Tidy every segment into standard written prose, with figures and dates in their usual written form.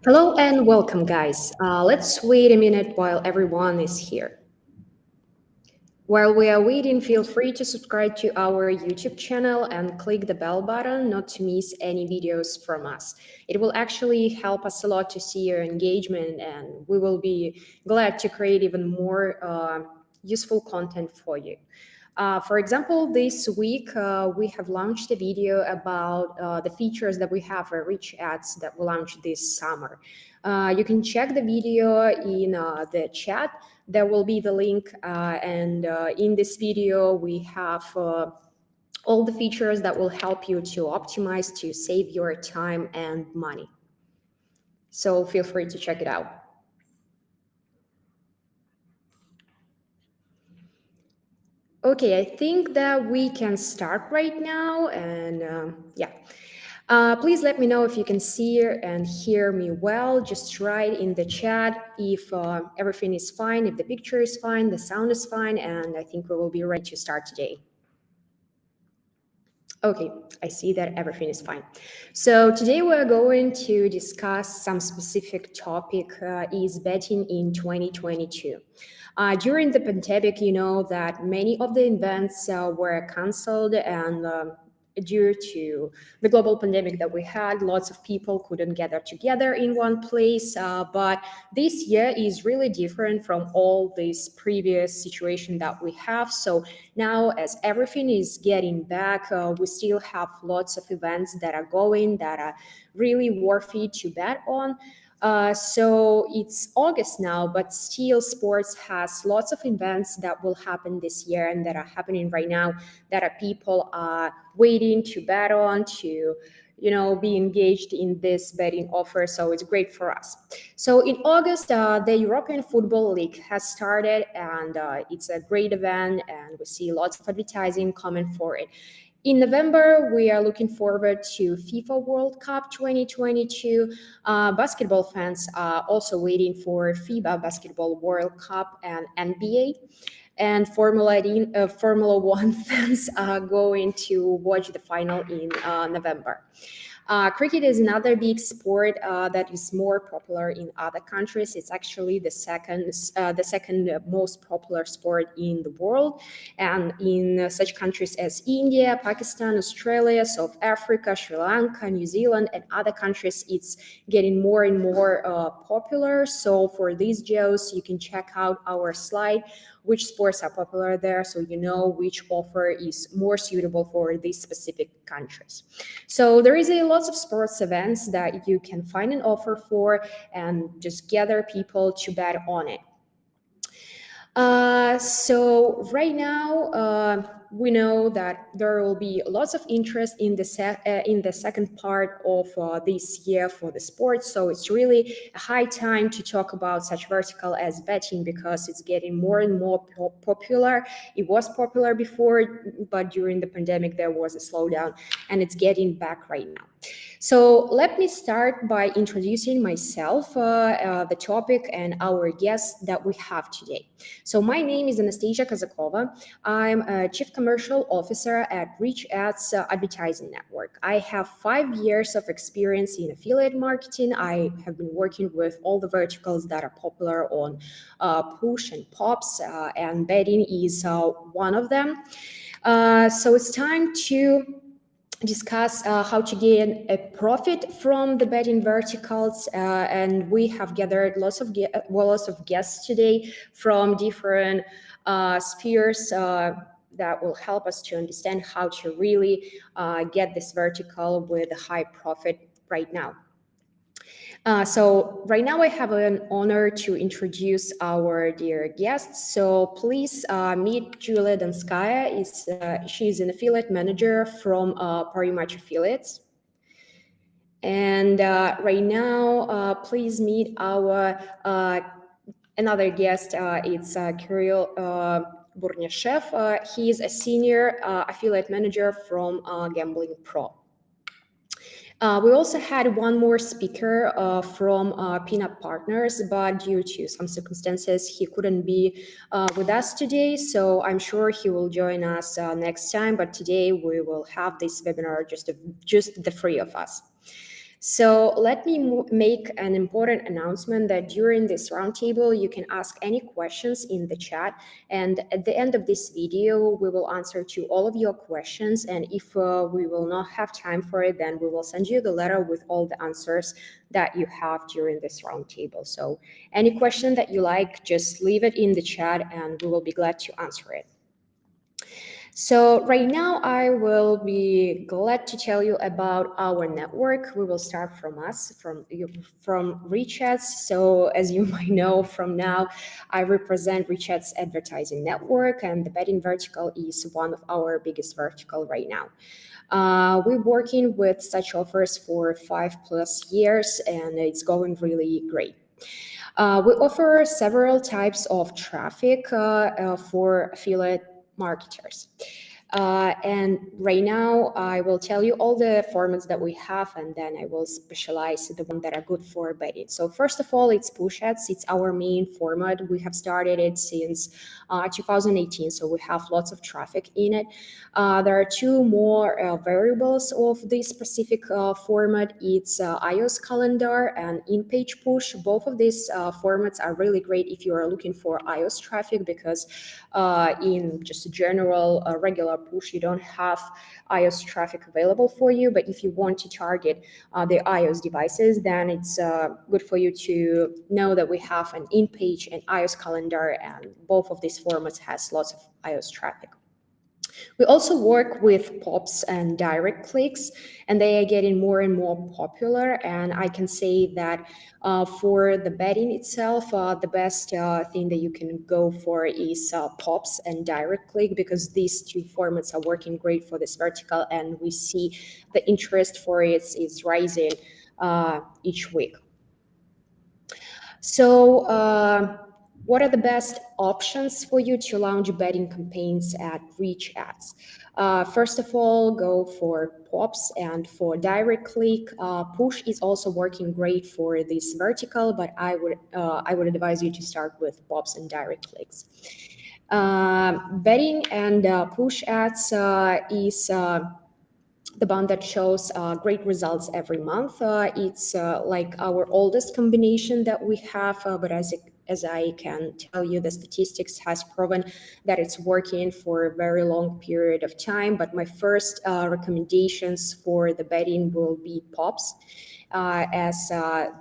Hello and welcome, guys. Let's wait a minute while everyone is here. While we are waiting, feel free to subscribe to our YouTube channel and click the bell button not to miss any videos from us. It will actually help us a lot to see your engagement, and we will be glad to create even more useful content for you. For example, this week we have launched a video about the features that we have for RichAds that we launched this summer. You can check the video in the chat. There will be the link, and in this video we have all the features that will help you to optimize, to save your time and money. So feel free to check it out. Okay, I think that we can start right now, and yeah. Please let me know if you can see and hear me well. Just write in the chat if everything is fine, if the picture is fine, the sound is fine, and I think we will be ready to start today. Okay, I see that everything is fine. So today we're going to discuss some specific topic, is betting in 2022. During the pandemic, you know that many of the events were canceled, and due to the global pandemic that we had, lots of people couldn't gather together in one place. But this year is really different from all this previous situation that we have. So now, as everything is getting back, we still have lots of events that are going that are really worthy to bet on. So it's August now, but still sports has lots of events that will happen this year and that are happening right now that are people are waiting to bet on, to be engaged in this betting offer. So it's great for us. So in August, the European Football League has started, and it's a great event, and we see lots of advertising coming for it. In November, we are looking forward to FIFA World Cup 2022. Basketball fans are also waiting for FIBA Basketball World Cup and NBA. And Formula One fans are going to watch the final in November. Cricket is another big sport that is more popular in other countries. It's actually the second most popular sport in the world, and in such countries as India, Pakistan, Australia, South Africa, Sri Lanka, New Zealand, and other countries, it's getting more and more popular. So for these GEOs, you can check out our slide which sports are popular there, so you know which offer is more suitable for these specific countries. So there is a lots of sports events that you can find an offer for and just gather people to bet on it. So right now, we know that there will be lots of interest in the second part of this year for the sports. So it's really a high time to talk about such vertical as betting, because it's getting more and more popular. It was popular before, but during the pandemic there was a slowdown, and it's getting back right now. So let me start by introducing myself, the topic, and our guest that we have today. So my name is Anastasia Kazakova. I'm a Chief Commercial Officer at RichAds Advertising Network. I have 5 years of experience in affiliate marketing. I have been working with all the verticals that are popular on push and pops, and betting is one of them. So it's time to discuss how to gain a profit from the betting verticals, and we have gathered lots of guests today from different spheres that will help us to understand how to really get this vertical with a high profit right now. So right now I have an honor to introduce our dear guests. So please meet Julia Donskaya. She's an affiliate manager from Parimatch Affiliates. And right now, please meet our another guest. It's Kirill Burnyashev. He is a senior affiliate manager from Gambling Pro. We also had one more speaker from Peanut Partners, but due to some circumstances, he couldn't be with us today. So I'm sure he will join us next time. But today we will have this webinar just the three of us. So let me make an important announcement that during this roundtable, you can ask any questions in the chat. And at the end of this video, we will answer to all of your questions. And if we will not have time for it, then we will send you the letter with all the answers that you have during this roundtable. So any question that you like, just leave it in the chat and we will be glad to answer it. So right now, I will be glad to tell you about our network. We will start from us, from RichAds. So as you might know from now, I represent RichAds advertising network, and the betting vertical is one of our biggest vertical right now. We're working with such offers for 5+ years, and it's going really great. We offer several types of traffic for affiliate marketers. And right now, I will tell you all the formats that we have, and then I will specialize the one that are good for betting. So first of all, it's push ads. It's our main format. We have started it since 2018, so we have lots of traffic in it. There are two more variables of this specific format. It's iOS calendar and in-page push. Both of these formats are really great if you are looking for iOS traffic, because in just a general regular push, you don't have iOS traffic available for you. But if you want to target the iOS devices, then it's good for you to know that we have an in-page and iOS calendar, and both of these formats has lots of iOS traffic. We also work with pops and direct clicks, and they are getting more and more popular. And I can say that for the betting itself, the best thing that you can go for is pops and direct click, because these two formats are working great for this vertical, and we see the interest for it is rising each week. So what are the best options for you to launch betting campaigns at RichAds? First of all, go for pops and for direct click. Push is also working great for this vertical, but I would advise you to start with pops and direct clicks. Betting and push ads is the one that shows great results every month. It's like our oldest combination that we have, but as I can tell you, the statistics has proven that it's working for a very long period of time. But my first recommendations for the betting will be pops, as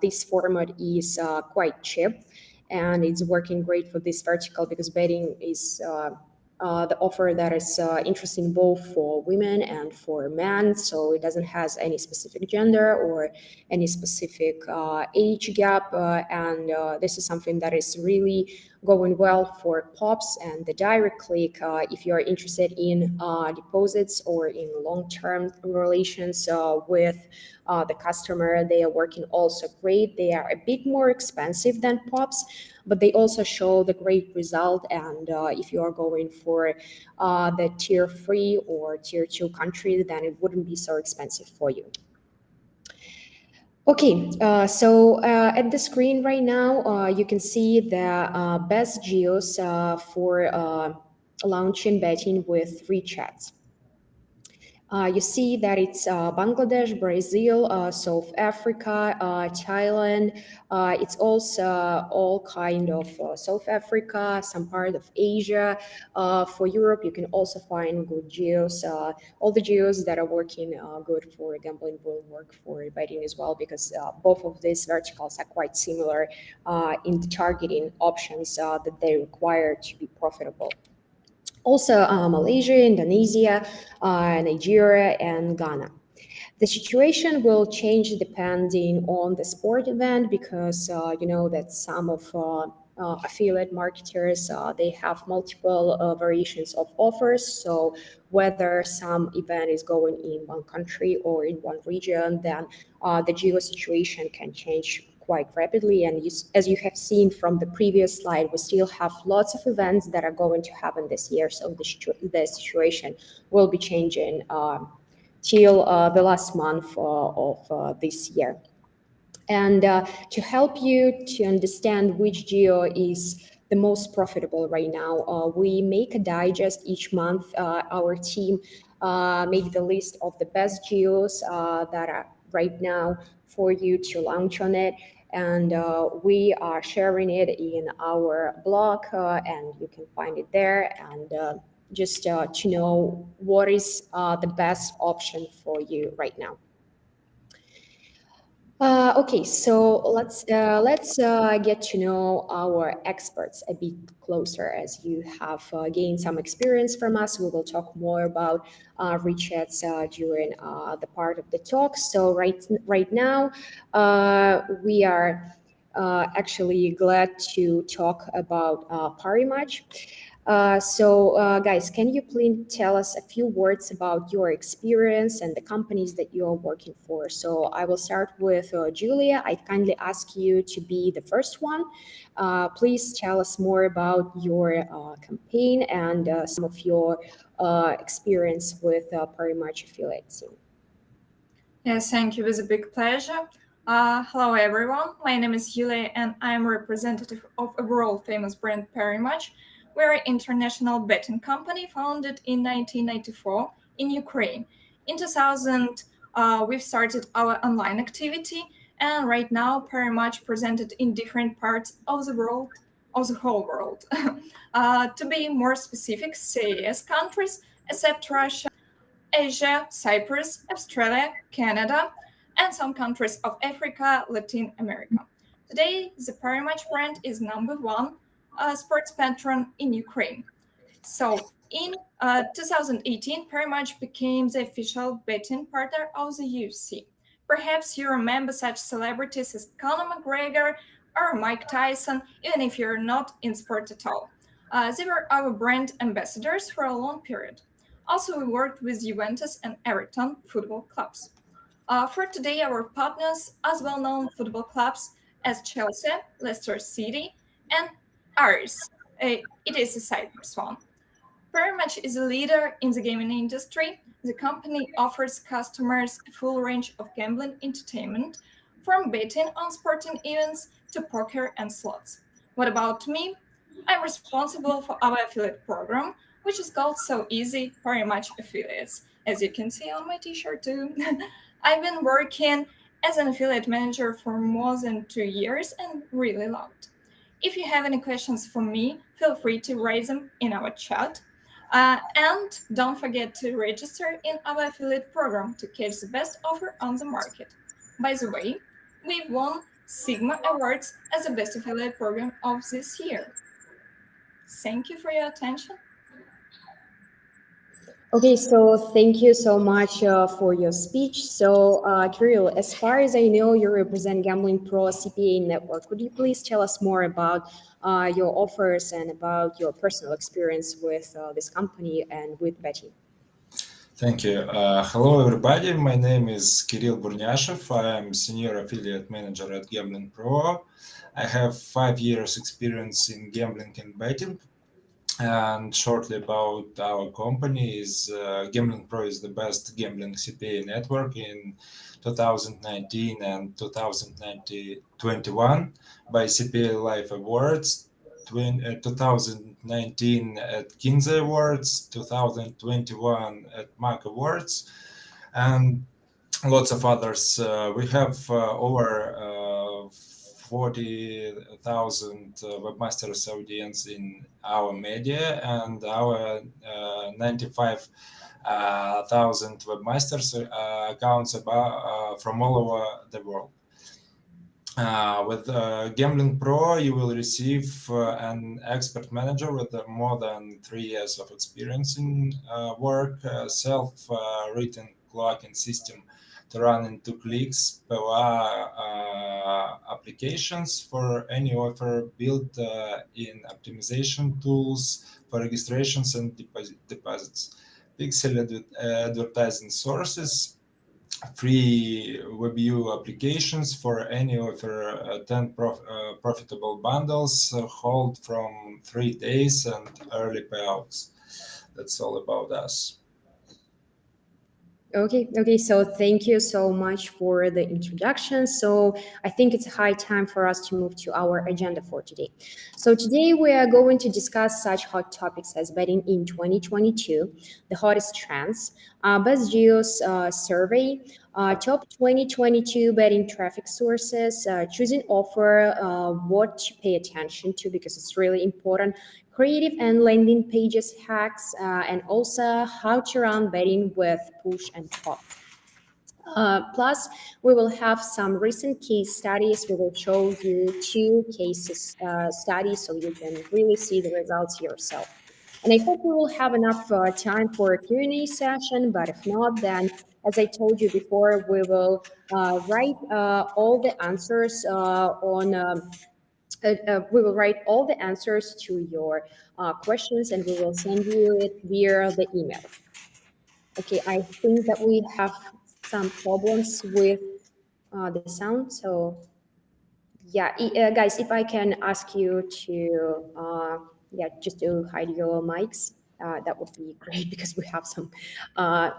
this format is quite cheap, and it's working great for this vertical, because betting is the offer that is interesting both for women and for men. So it doesn't has any specific gender or any specific age gap. And this is something that is really going well for pops. And the direct click, if you are interested in deposits or in long-term relations with the customer, they are working also great. They are a bit more expensive than pops, but they also show the great result. And if you are going for the tier 3 or tier 2 country, then it wouldn't be so expensive for you. Okay, so at the screen right now, you can see the best geos for launching betting with RichAds. You see that it's Bangladesh, Brazil, South Africa, Thailand. It's also all kind of South Africa, some part of Asia. For Europe, you can also find good geos. All the geos that are working good for gambling will work for betting as well, because both of these verticals are quite similar in the targeting options that they require to be profitable. Also, Malaysia, Indonesia, Nigeria, and Ghana. The situation will change depending on the sport event, because you know that some of affiliate marketers, they have multiple variations of offers. So whether some event is going in one country or in one region, then the geo situation can change quite rapidly. And as you have seen from the previous slide, we still have lots of events that are going to happen this year. So the situation will be changing till the last month of this year. And to help you to understand which geo is the most profitable right now, we make a digest each month. Our team make the list of the best geos right now for you to launch on it. And we are sharing it in our blog, and you can find it there. And just to know what is the best option for you right now. Okay, so let's get to know our experts a bit closer. As you have gained some experience from us, we will talk more about RichAds during the part of the talk. So right now, we are actually glad to talk about Parimatch. Guys, can you please tell us a few words about your experience and the companies that you are working for? So I will start with Julia. I kindly ask you to be the first one. Please tell us more about your campaign and some of your experience with Parimatch affiliates. Yes, thank you. It was a big pleasure. Hello, everyone. My name is Yulia, and I'm representative of a world famous brand, Parimatch. We're an international betting company founded in 1994 in Ukraine. In 2000, we've started our online activity, and right now, Parimatch presented in different parts of the world, of the whole world. To be more specific, CIS countries, except Russia, Asia, Cyprus, Australia, Canada, and some countries of Africa, Latin America. Today, the Parimatch brand is number one sports patron in Ukraine. So, in 2018, Parimatch became the official betting partner of the UFC. Perhaps you remember such celebrities as Conor McGregor or Mike Tyson, even if you're not in sport at all. They were our brand ambassadors for a long period. Also, we worked with Juventus and Everton football clubs. For today, our partners as well-known football clubs as Chelsea, Leicester City, and ours. It is a Cyprus one. Parimatch is a leader in the gaming industry. The company offers customers a full range of gambling entertainment, from betting on sporting events to poker and slots. What about me? I'm responsible for our affiliate program, which is called So Easy Parimatch Affiliates, as you can see on my t-shirt too. I've been working as an affiliate manager for more than 2 years and really loved. If you have any questions for me, feel free to raise them in our chat. And don't forget to register in our affiliate program to catch the best offer on the market. By the way, we've won Sigma Awards as the best affiliate program of this year. Thank you for your attention. Okay, so thank you so much for your speech. So, Kirill, as far as I know, you represent Gambling Pro CPA Network. Could you please tell us more about your offers and about your personal experience with this company and with betting? Thank you. Hello, everybody. My name is Kirill Burnyashev. I am Senior Affiliate Manager at Gambling Pro. I have 5 years experience in gambling and betting. And shortly about our company is Gambling Pro is the best gambling CPA network in 2019 and 2021 by CPA Life Awards. 2019 at Kinsey Awards, 2021 at Mac Awards, and lots of others. We have over 40,000 webmasters audience in our media, and our 95,000 webmasters accounts from all over the world. With Gambling Pro, you will receive an expert manager with more than 3 years of experience in work, self-written clocking system to run in 2 clicks per applications for any offer built in optimization tools for registrations and deposits. Pixel advertising sources, free WebView applications for any of our 10 profitable bundles, hold from 3 days and early payouts. That's all about us. Okay. So thank you so much for the introduction. So I think it's high time for us to move to our agenda for today. So today we are going to discuss such hot topics as betting in 2022, the hottest trends, Best Geos survey, top 2022 betting traffic sources, choosing offer, what to pay attention to because it's really important, creative and landing pages hacks, and also how to run betting with push and pop. Plus, we will have some recent case studies. We will show you two cases studies so you can really see the results yourself. And I hope we will have enough time for a Q&A session, but if not, then as I told you before, we will write all the answers we will write all the answers to your questions and we will send you it via the emails. Okay, I think that we have some problems with the sound. So yeah, guys, if I can ask you to, yeah, just to hide your mics, that would be great because we have some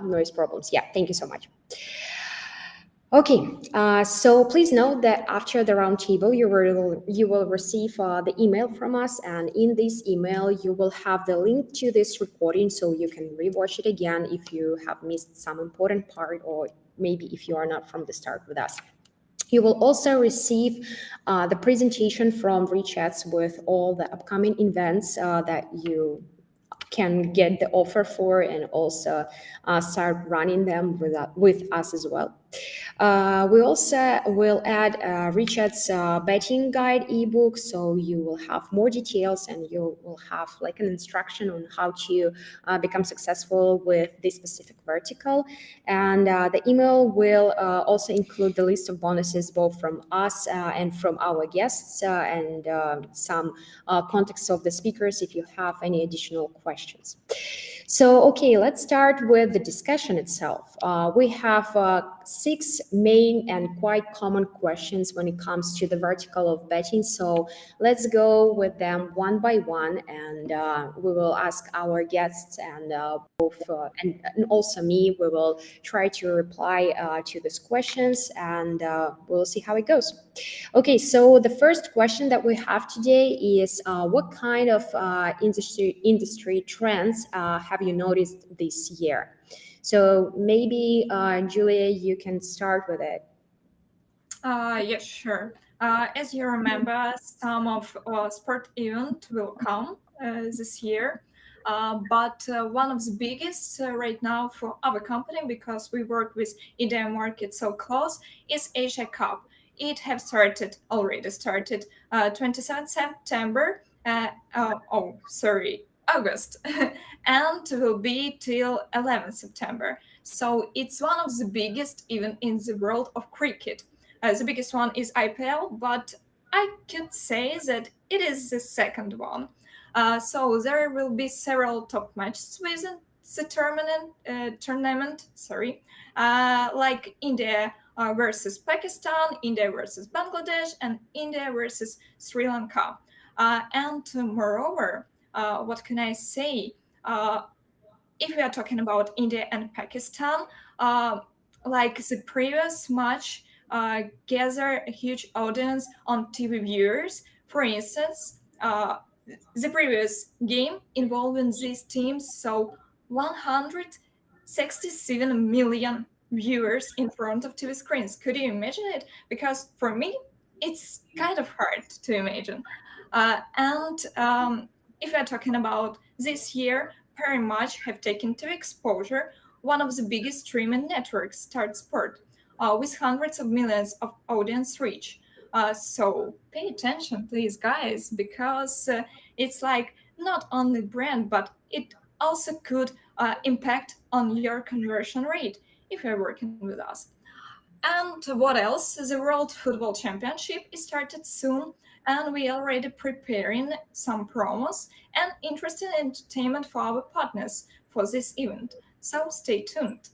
noise problems. Yeah, thank you so much. Okay, so please note that after the roundtable, you will receive the email from us, and in this email, you will have the link to this recording, so you can rewatch it again if you have missed some important part, or maybe if you are not from the start with us. You will also receive the presentation from RichAds with all the upcoming events that you can get the offer for and also start running them with us as well. We also will add Richard's betting guide ebook, so you will have more details and you will have like an instruction on how to become successful with this specific vertical. And the email will also include the list of bonuses both from us and from our guests and some context of the speakers if you have any additional questions. So, okay, let's start with the discussion itself. We have six main and quite common questions when it comes to the vertical of betting. So let's go with them one by one, and we will ask our guests and and also me. We will try to reply to these questions, and we'll see how it goes. Okay, so the first question that we have today is what kind of industry trends have you noticed this year? So maybe Julia, you can start with it. Yes, sure. As you remember, some of sport event will come this year. But one of the biggest right now for our company, because we work with India market so close, is Asia Cup. It have already started 27th September. Sorry, August, and will be till 11th September. So it's one of the biggest even in the world of cricket. The biggest one is IPL, but I could say that it is the second one. So there will be several top matches within the tournament. Sorry, like India versus Pakistan, India versus Bangladesh, and India versus Sri Lanka. And moreover, what can I say? If we are talking about India and Pakistan, like the previous match gather a huge audience on TV viewers. For instance, the previous game involving these teams saw 167 million viewers in front of TV screens. Could you imagine it? Because for me, it's kind of hard to imagine. And if we're talking about this year, Parimatch have taken to exposure one of the biggest streaming networks, Start Sport, with hundreds of millions of audience reach. So pay attention, please, guys, because it's like not only brand, but it also could impact on your conversion rate if you're working with us. And what else? The World Football Championship is started soon, and we are already preparing some promos and interesting entertainment for our partners for this event. So stay tuned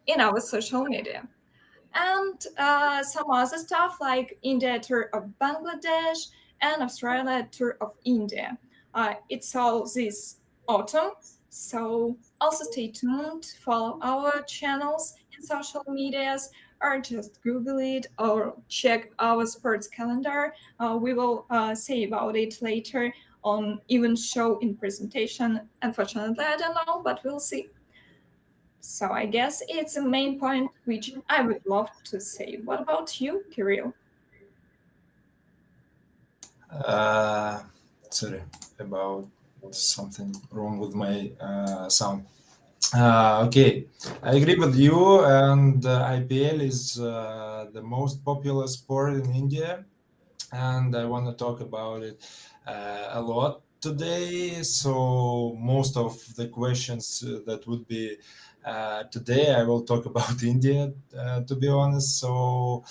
in our social media. And some other stuff like India tour of Bangladesh and Australia tour of India. It's all this autumn, So also stay tuned, follow our channels in social medias, or just Google it or check our sports calendar. We will say about it later on even show in presentation. Unfortunately, I don't know, but we'll see. So I guess it's a main point which I would love to say. What about you, Kirill? Uh, Sorry about something wrong with my sound. Okay, I agree with you, and IPL is the most popular sport in India, and I want to talk about it a lot today. So most of the questions that would be today, I will talk about India, to be honest. So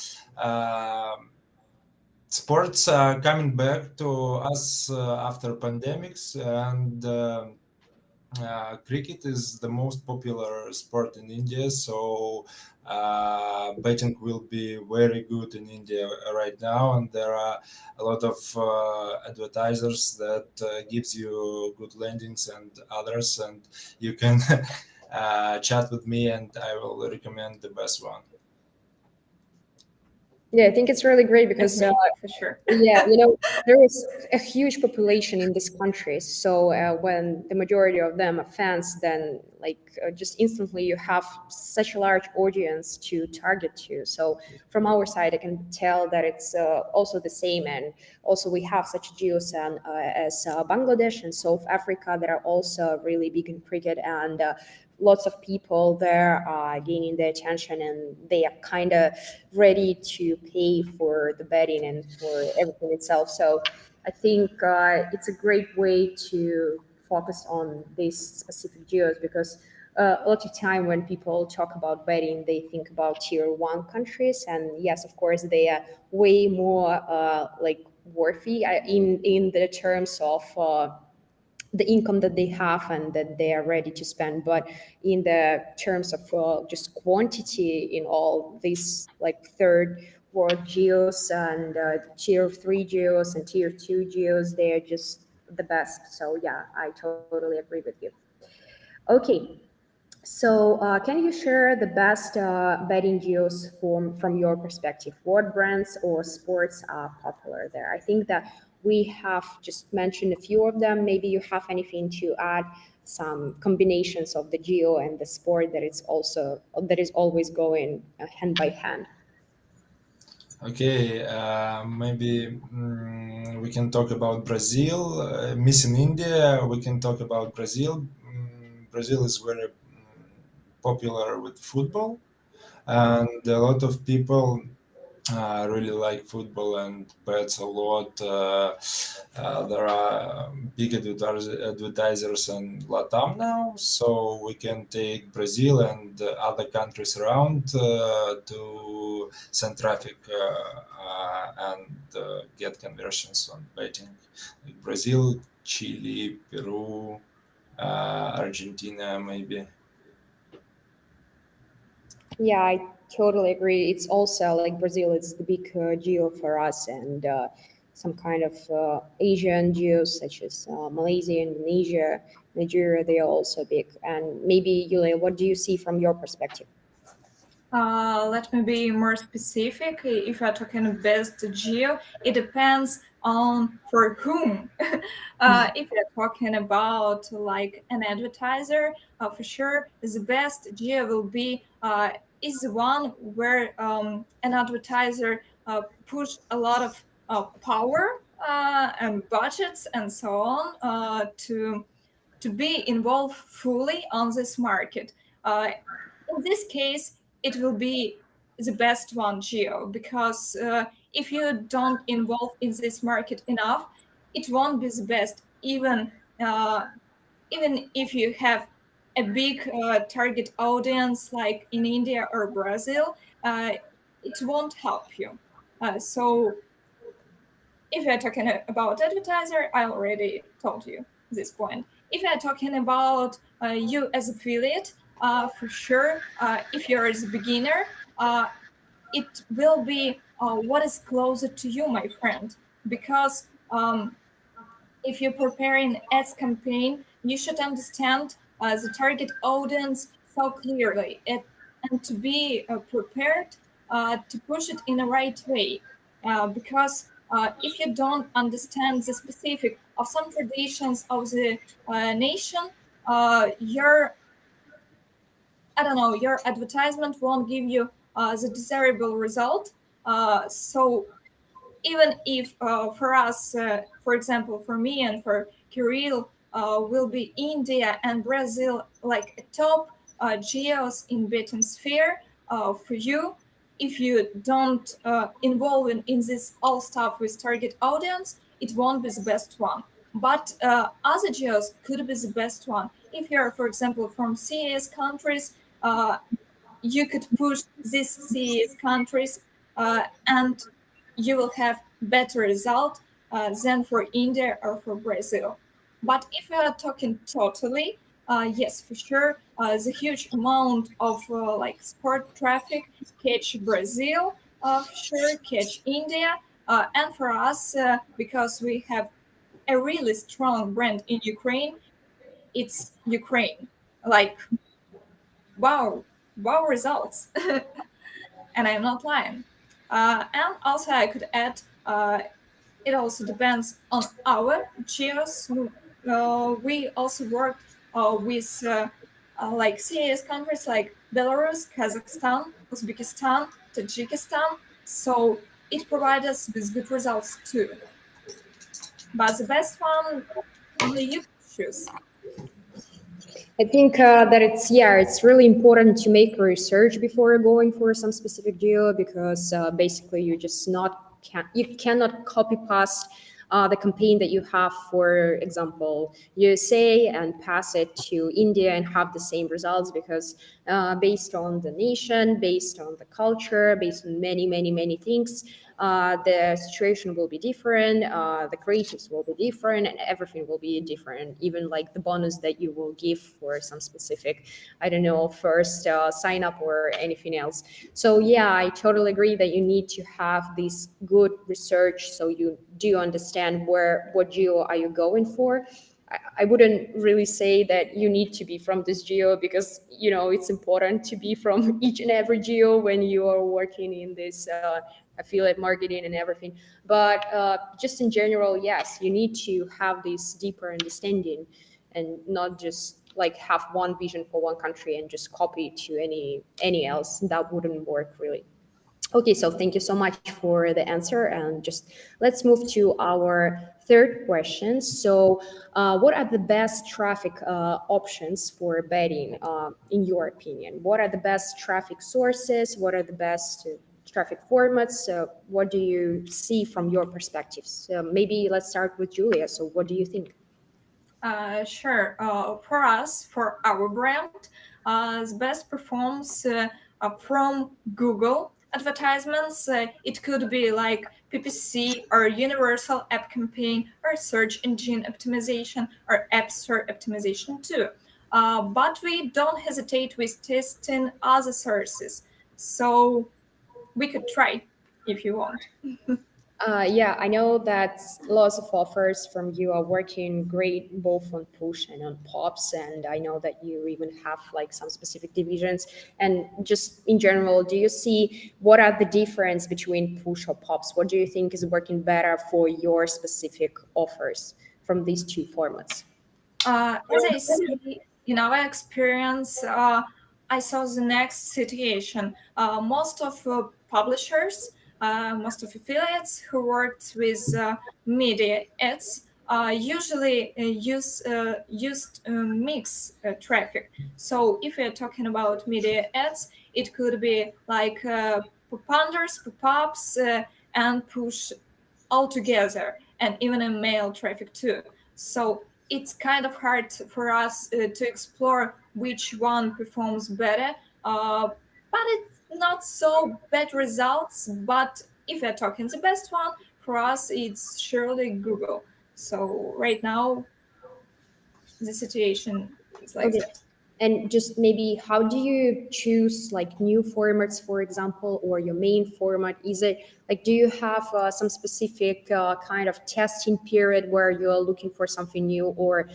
sports are coming back to us after pandemics, and cricket is the most popular sport in India, so betting will be very good in India right now, and there are a lot of advertisers that gives you good landings and others, and you can chat with me, and I will recommend the best one. Yeah, I think it's really great It's because me, for sure. yeah, there is a huge population in this country. So when the majority of them are fans, then just instantly you have such a large audience to target to. So from our side, I can tell that it's also the same. And also we have such geos as Bangladesh and South Africa that are also really big in cricket, and lots of people there are gaining their attention, and they are kind of ready to pay for the betting and for everything itself. So I think it's a great way to focus on these specific geos, because a lot of time when people talk about betting, they think about tier one countries, and yes, of course, they are way more worthy in the terms of the income that they have and that they are ready to spend. But in the terms of just quantity in all these third world geos and tier 3 geos and tier 2 geos, they're just the best. So yeah, I totally agree with you. Okay, so can you share the best betting geos from your perspective? What brands or sports are popular there? I think that we have just mentioned a few of them. Maybe you have anything to add, some combinations of the geo and the sport that is always going hand by hand. Okay, maybe we can talk about Brazil. Missing India, we can talk about Brazil. Brazil is very popular with football, and a lot of people really like football and bets a lot. There are big advertisers in Latam now, so we can take Brazil and other countries around to send traffic and get conversions on betting, like Brazil, Chile, Peru, Argentina, maybe. Yeah, I totally agree. It's also like Brazil is the big geo for us, and some kind of Asian geos such as Malaysia, Indonesia, Nigeria, they are also big. And maybe, Yulia, what do you see from your perspective? Let me be more specific. If you're talking best geo, it depends on for whom. If you're talking about like an advertiser, for sure the best geo will be is the one where an advertiser push a lot of power and budgets and so on to be involved fully on this market. In this case, it will be the best one, Geo, because if you don't involve in this market enough, it won't be the best. Even if you have a big target audience like in India or Brazil, it won't help you. So if you're talking about advertiser, I already told you this point. If you're talking about you as affiliate, for sure, if you're as a beginner, it will be what is closer to you, my friend, because if you're preparing ads campaign, you should understand the target audience so clearly, and to be prepared to push it in the right way. Because if you don't understand the specific of some traditions of the nation, your, I don't know, your advertisement won't give you the desirable result. So even if for us, for example, for me and for Kirill, will be India and Brazil like a top geos in betting sphere, for you, if you don't involve in this all stuff with target audience, it won't be the best one. But other geos could be the best one. If you're, for example, from CIS countries, uh, you could push these CIS countries, and you will have better result than for India or for Brazil. But if we are talking totally, yes, for sure, the huge amount of like sport traffic catch Brazil, for sure, catch India, and for us, because we have a really strong brand in Ukraine, it's Ukraine. Like, wow, wow results. And I'm not lying. And also, I could add, it also depends on our geos. We also worked with like serious countries like Belarus, Kazakhstan, Uzbekistan, Tajikistan. So it provides us with good results too. But the best one, only you can choose. I think that it's really important to make research before going for some specific geo because basically you cannot copy paste the campaign that you have, for example, USA, and pass it to India and have the same results because based on the nation, based on the culture, based on many things, the situation will be different, the creatives will be different, and everything will be different. Even like the bonus that you will give for some specific, I don't know, first sign up or anything else. So yeah, I totally agree that you need to have this good research so you do understand what geo are you going for. I wouldn't really say that you need to be from this geo because it's important to be from each and every geo when you are working in this affiliate marketing and everything. But just in general, yes, you need to have this deeper understanding and not just like have one vision for one country and just copy it to any else. That wouldn't work really. Okay, so thank you so much for the answer. And just let's move to our third question. So, what are the best traffic options for betting, in your opinion? What are the best traffic sources? What are the best traffic formats? What do you see from your perspectives? Maybe let's start with Julia. So, what do you think? Sure. For us, for our brand, the best performs from Google advertisements. It could be like PPC or universal app campaign or search engine optimization or app store optimization too. But we don't hesitate with testing other sources. So we could try if you want. Yeah, I know that lots of offers from you are working great both on push and on pops, and I know that you even have like some specific divisions. And just in general, do you see what are the difference between push or pops? What do you think is working better for your specific offers from these two formats? As I see in our experience, I saw the next situation. Most of publishers, most of affiliates who worked with media ads usually used mix traffic. So if we're talking about media ads, it could be like pop-unders, pop-ups, and push all together, and even a mail traffic too. So it's kind of hard for us to explore which one performs better, but it's not so bad results. But if we're talking the best one, for us, it's surely Google. So right now, the situation is like Okay. that. And just maybe how do you choose like new formats, for example, or your main format? Is it like, do you have some specific kind of testing period where you're looking for something new, or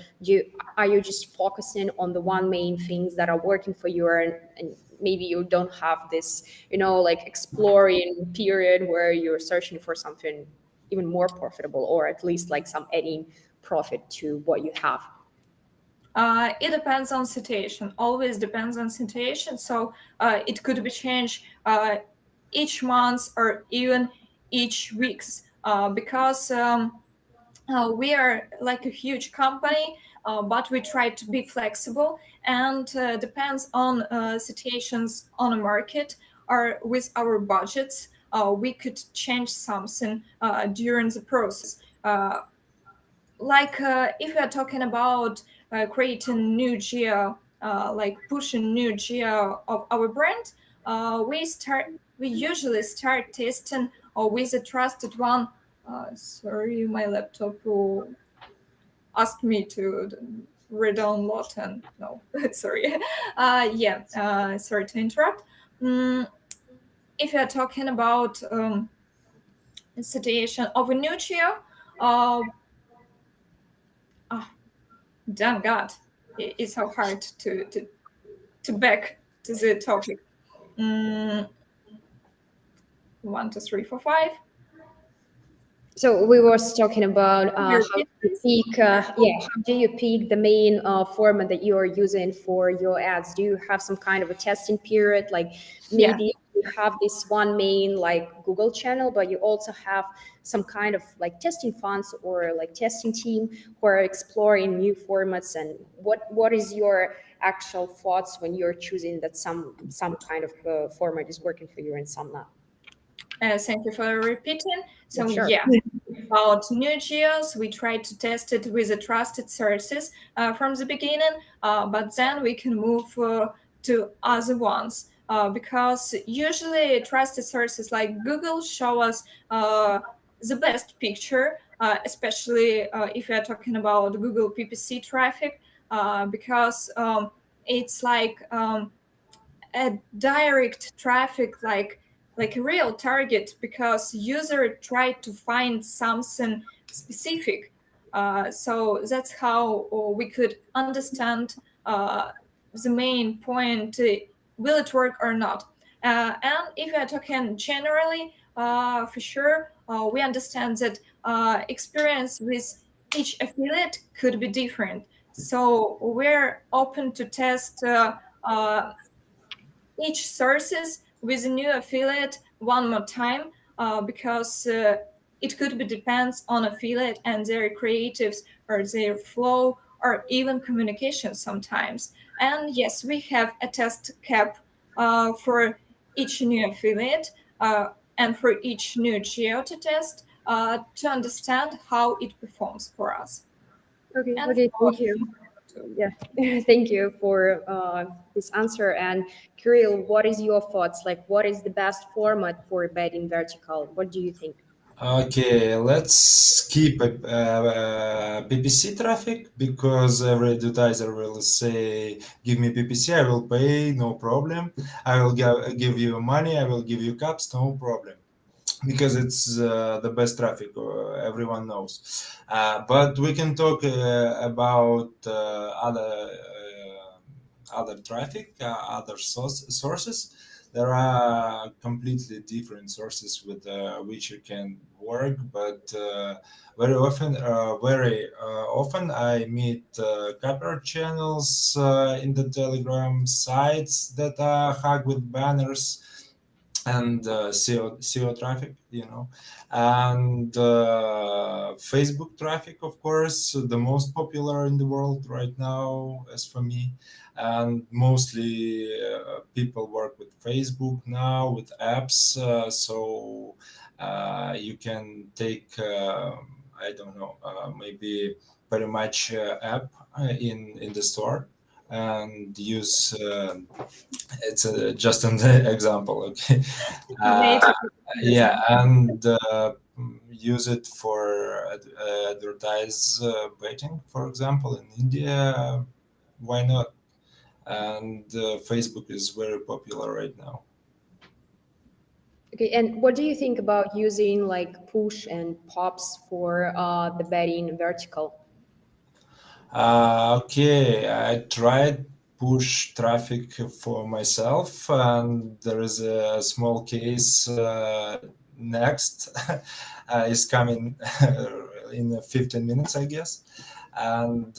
are you just focusing on the one main things that are working for you, and maybe you don't have this, like exploring period where you're searching for something even more profitable, or at least like some adding profit to what you have? It depends on situation. Always depends on situation. So it could be changed each month or even each weeks because we are like a huge company, but we try to be flexible and depends on situations on the market or with our budgets. We could change something during the process. If we are talking about creating new geo, like pushing new geo of our brand, we usually start testing with a trusted one. Sorry, my laptop will ask me to re-download and no, sorry. Sorry to interrupt. Mm, if you are talking about situation of a new geo, uh, ah, damn God, it's so hard to back to the topic. Mm, 1, 2, 3, 4, 5. So we was talking about Can you how repeat, you please? pick, how do you pick the main format that you are using for your ads? Do you have some kind of a testing period? Like Yeah. maybe you have this one main like Google channel, but you also have some kind of like testing funds or like testing team who are exploring new formats. And what is your actual thoughts when you're choosing that some kind of format is working for you and some not? Thank you for repeating. Yeah, So sure. yeah, about new geos, we try to test it with the trusted sources from the beginning, but then we can move to other ones because usually trusted sources like Google show us the best picture, especially if we are talking about Google PPC traffic, because it's like a direct traffic, like a real target, because user tried to find something specific. So that's how we could understand the main point, will it work or not. And if we are talking generally, for sure we understand that experience with each affiliate could be different, so we're open to test each sources with a new affiliate one more time because it could be depends on affiliate and their creatives or their flow or even communication sometimes. And yes, we have a test cap for each new affiliate and for each new geo to test to understand how it performs for us Okay, and okay, for thank you. to Yeah, thank you for this answer. And Kirill, what is your thoughts? Like, what is the best format for betting vertical? What do you think? Okay, let's keep PPC traffic because every advertiser will say, "Give me PPC, I will pay, no problem. I will give you money, I will give you caps, no problem." Because it's the best traffic, everyone knows. But we can talk about other traffic, other sources. There are completely different sources with which you can work, but very often I meet cover channels in the Telegram sites that are hugged with banners and SEO traffic, and Facebook traffic, of course, the most popular in the world right now, as for me. And mostly people work with Facebook now with apps, so you can take, I don't know, maybe Parimatch app in the store and use. It's just an example, okay. uh, native yeah, example. and use it for advertise betting, for example, in India. Why not? and Facebook is very popular right now. Okay, and what do you think about using like push and pops for the betting vertical? Okay, I tried push traffic for myself, and there is a small case next is coming in 15 minutes, I guess. And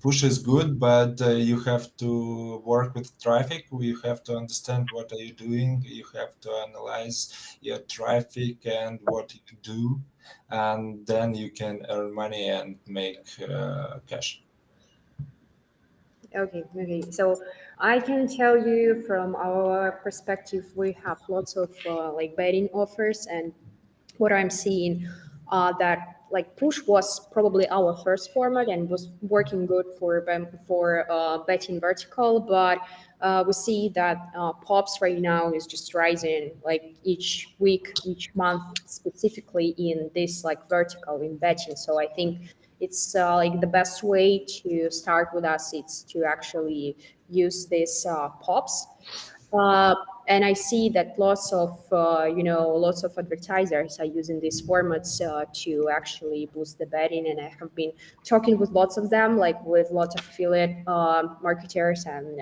push is good, but you have to work with traffic. You have to understand what are you doing. You have to analyze your traffic and what you do, and then you can earn money and make cash. Okay, okay. So I can tell you from our perspective, we have lots of like betting offers, and what I'm seeing that like push was probably our first format and was working good for betting vertical, but we see that pops right now is just rising like each week, each month, specifically in this like vertical in betting. So I think it's like the best way to start with us is to actually use these pops. uh, and I see that lots of advertisers are using these formats to actually boost the betting. And I have been talking with lots of them, like with lots of affiliate marketers, and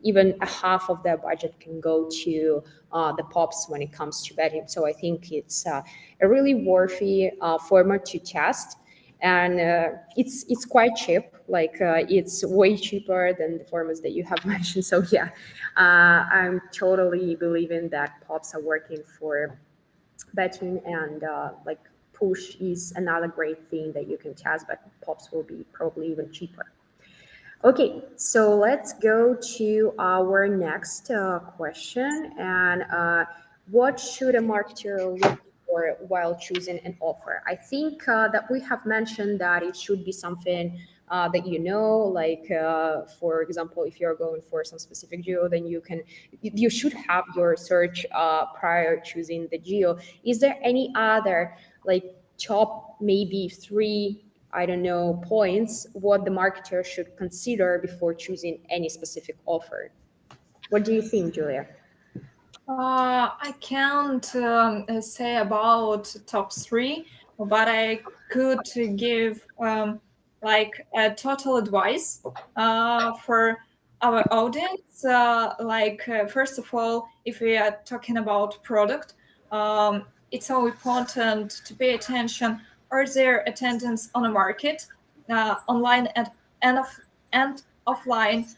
even a half of their budget can go to the pops when it comes to betting. So I think it's a really worthy format to test, and it's quite cheap. Like it's way cheaper than the formats that you have mentioned. So yeah, I'm totally believing that pops are working for betting, and like push is another great thing that you can test, but pops will be probably even cheaper. Okay, so let's go to our next question. And what should a marketer look for while choosing an offer? I think that we have mentioned that it should be something that you know, like for example, if you're going for some specific geo, then you should have your search prior choosing the geo. Is there any other like top maybe three, I don't know, points what the marketer should consider before choosing any specific offer? What do you think, Julia? I can't say about top three, but I could give like a total advice for our audience. First of all, if we are talking about product, it's so important to pay attention. Are there attendance on a market, online and, off, and offline?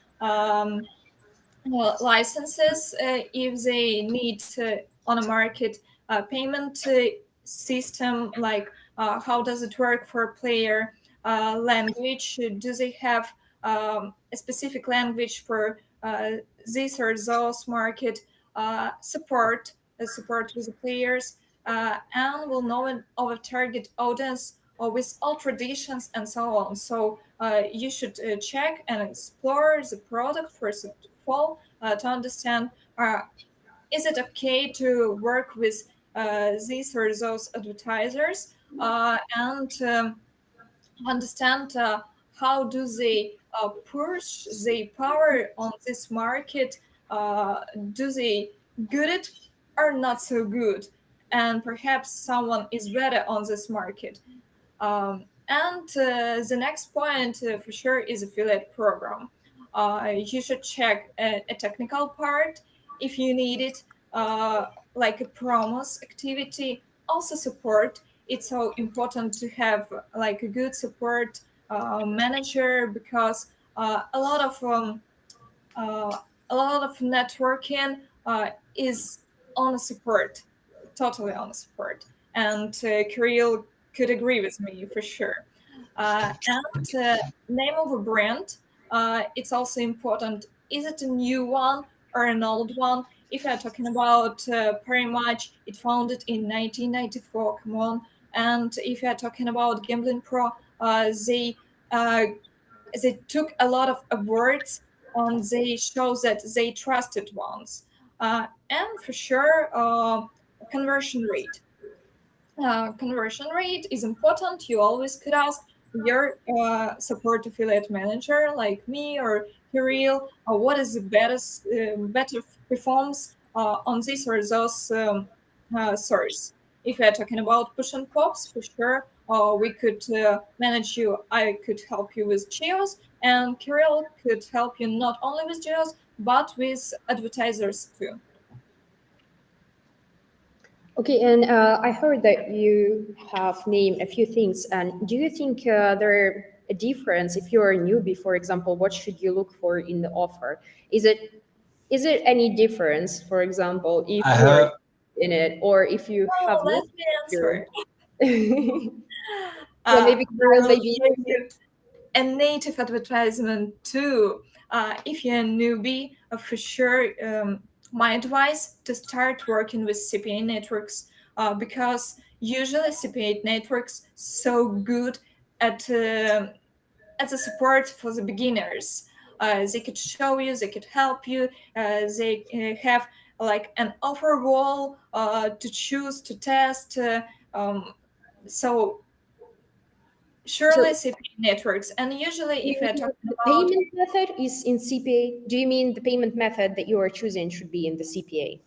Licenses if they need on a market payment system, like how does it work for a player, language, do they have a specific language for this or those market, support with the players, and will know our target audience with all traditions and so on. So you should check and explore the product first of all to understand, is it okay to work with these or those advertisers, and understand how do they push their power on this market, do they good it or not so good, and perhaps someone is better on this market. And the next point for sure is affiliate program. You should check a technical part if you need it, like a promos activity, also support. It's so important to have like a good support manager, because a lot of uh, a lot of networking is on support, totally on support. And Kirill could agree with me for sure. And name of a brand, it's also important. Is it a new one or an old one? If you're talking about Parimatch, it founded in 1994. Come on. And if you're talking about Gambling Pro, uh, they took a lot of awards on the shows that they trusted ones. And for sure, conversion rate. Conversion rate is important. You always could ask, your support affiliate manager like me or Kirill, what is the better performs on this or those source. If we are talking about push and pops, for sure, we could manage you. I could help you with GEOs, and Kirill could help you not only with GEOs but with advertisers too. Okay, and I heard that you have named a few things. And do you think there a difference if you're a newbie, for example? What should you look for in the offer? Is it is it any difference, for example, I if you're have in it or if you have Oh, less let me answer. experience? Yeah, maybe I Kirill, will maybe. give you a native advertisement too. If you're a newbie, for sure, my advice to start working with CPA networks because usually CPA networks so good at as a support for the beginners. They could show you, they could help you. They have like an offer wall to choose to test. So So surely CPA networks, and usually do if you we're mean talking the about payment method is in CPA? Do you mean the payment method that you are choosing should be in the CPA?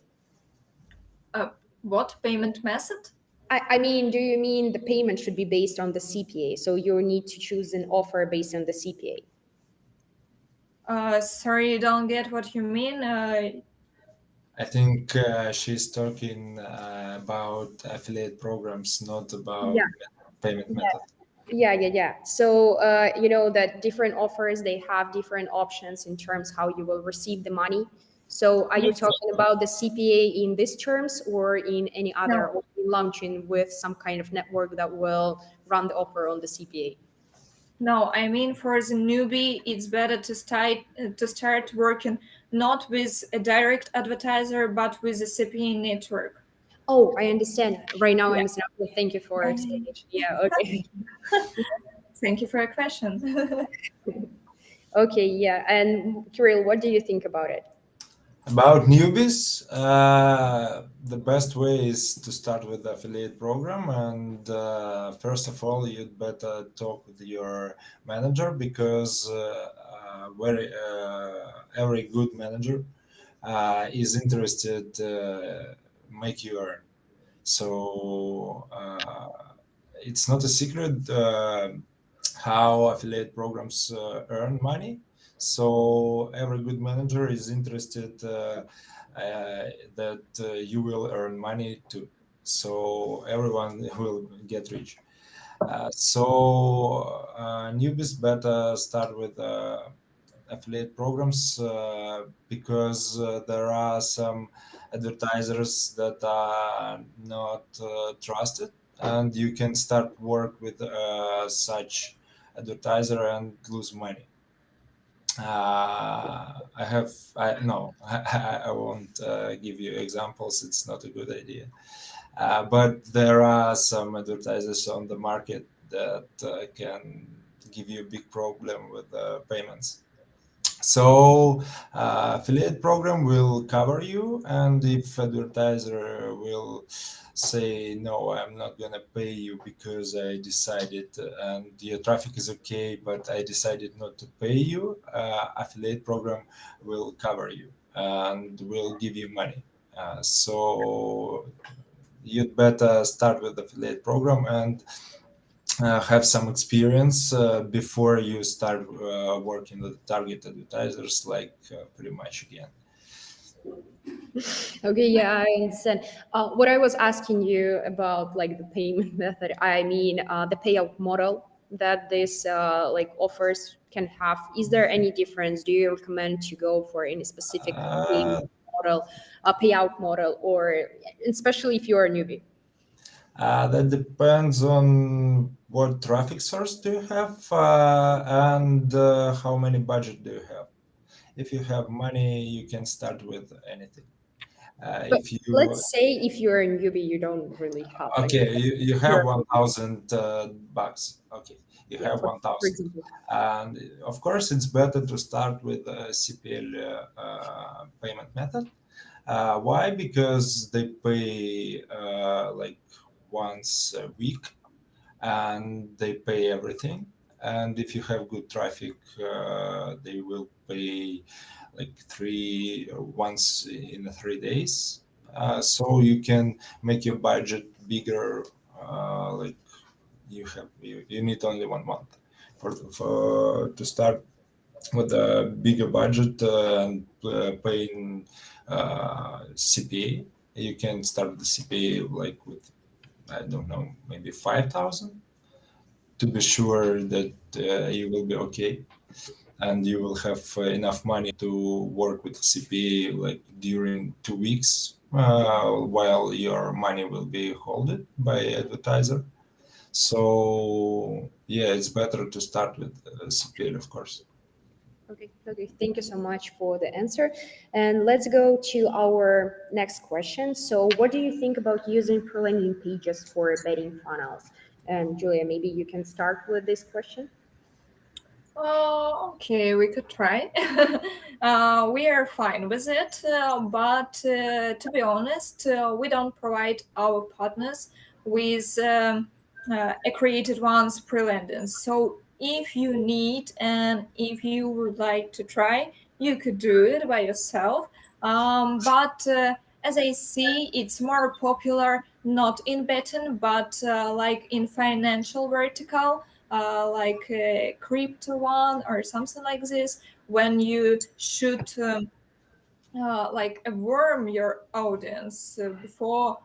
uh, what payment method, I mean, do you mean the payment should be based on the CPA? So you need to choose an offer based on the CPA. sorry, don't get what you mean. I think she's talking about affiliate programs, not Yeah, about payment yeah, method. yeah. So you know that different offers they have different options in terms how you will receive the money. So are you Yes. talking about the CPA in these terms or in any other, No, or in launching with some kind of network that will run the offer on the CPA? no, I mean for the newbie, it's better to start working not with a direct advertiser, but with a CPA network. Oh, I understand. Right now, I Yeah. understand. Okay, thank you for Um, explanation. Yeah, okay. Thank you for your question. Okay, yeah. And Kirill, what do you think about it? About newbies, the best way is to start with the affiliate program. And first of all, you'd better talk with your manager because every good manager is interested make you earn. So it's not a secret how affiliate programs earn money. So every good manager is interested that you will earn money too. So everyone will get rich. So newbies better start with affiliate programs because there are some advertisers that are not trusted, and you can start work with such advertiser and lose money. I have I no I won't give you examples. It's not a good idea. But there are some advertisers on the market that can give you a big problem with payments. So affiliate program will cover you, and if advertiser will say no, I'm not gonna pay you because I decided and your traffic is okay, but I decided not to pay you, affiliate program will cover you and will give you money. So you'd better start with affiliate program and have some experience before you start working with target advertisers like Parimatch again. Okay, yeah, I understand. What I was asking you about, like the payment method, I mean, the payout model that this like offers can have. Is there any difference? Do you recommend to go for any specific payment Uh, model, payout model, or especially if you're a newbie? that depends on what traffic source do you have and how many budget do you have. If you have money, you can start with anything. But If you let's say if you're a newbie, you don't really have any. Okay, you have You're, 1,000 bucks. Okay, you yeah, have for 1,000. example. And of course, it's better to start with a CPL payment method. Why? Because they pay like once a week and they pay everything. and if you have good traffic, they will pay like once in 3 days. So you can make your budget bigger. Like you need only 1 month for to start with a bigger budget and paying CPA. You can start the CPA like with, I don't know, maybe 5,000 to be sure that you will be okay and you will have enough money to work with CPA like during 2 weeks while your money will be held by advertiser. So yeah, it's better to start with CPA, of course. Okay. Thank you so much for the answer. And let's go to our next question. So, what do you think about using pre-landing pages for betting funnels? And Julia, maybe you can start with this question. Okay, we could try. We are fine with it, but to be honest, we don't provide our partners with accredited ones pre-landings. So if you need and if you would like to try, you could do it by yourself. But as I see, it's more popular not in betting, but like in financial vertical, like a crypto one or something like this, when you should like warm your audience before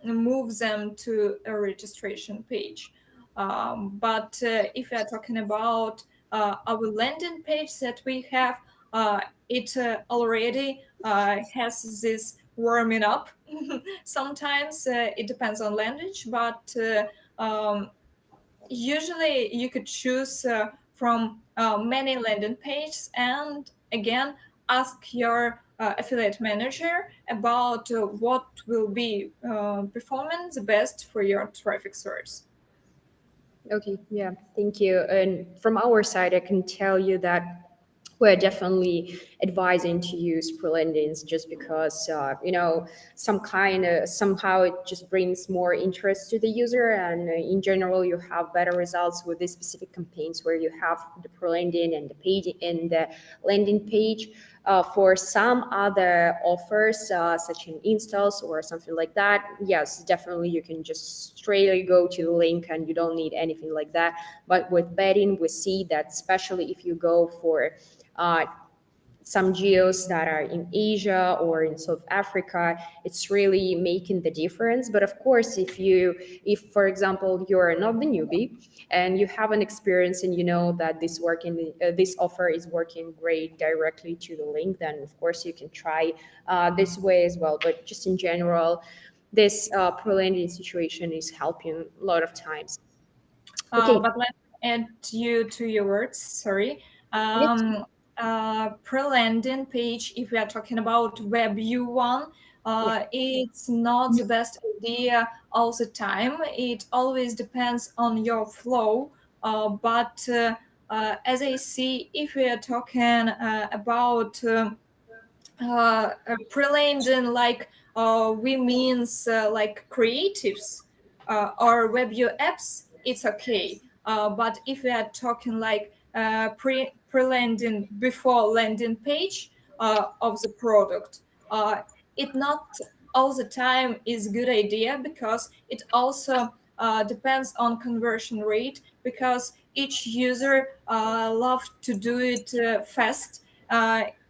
move them to a registration page. But if we are talking about our landing page that we have, it already has this warming up. Sometimes it depends on language, but usually you could choose from many landing pages and again ask your affiliate manager about what will be performing the best for your traffic source. Okay, yeah, thank you. And from our side, I can tell you that we're definitely advising to use pre-landings just because some kind of somehow it just brings more interest to the user, and in general you have better results with these specific campaigns where you have the pre-landing and the page and the landing page. For some other offers, such as installs or something like that, yes, definitely you can just straightly go to the link and you don't need anything like that. But with betting, we see that especially if you go for uh, some geos that are in Asia or in South Africa, it's really making the difference. But of course, if for example, you're not the newbie and you have an experience and you know that this offer is working great directly to the link, then of course you can try this way as well. But just in general, this pro-landing situation is helping a lot of times. Okay. But let me add you to your words. Sorry. Yes. Pre-landing page, if we are talking about web view one, Yeah. it's not the best idea all the time. It always depends on your flow. But as I see, if we are talking about pre-landing, like we means like creatives or web view apps, it's okay. But if we are talking like pre-landing before landing page of the product, it not all the time is good idea, because it also depends on conversion rate, because each user love to do it fast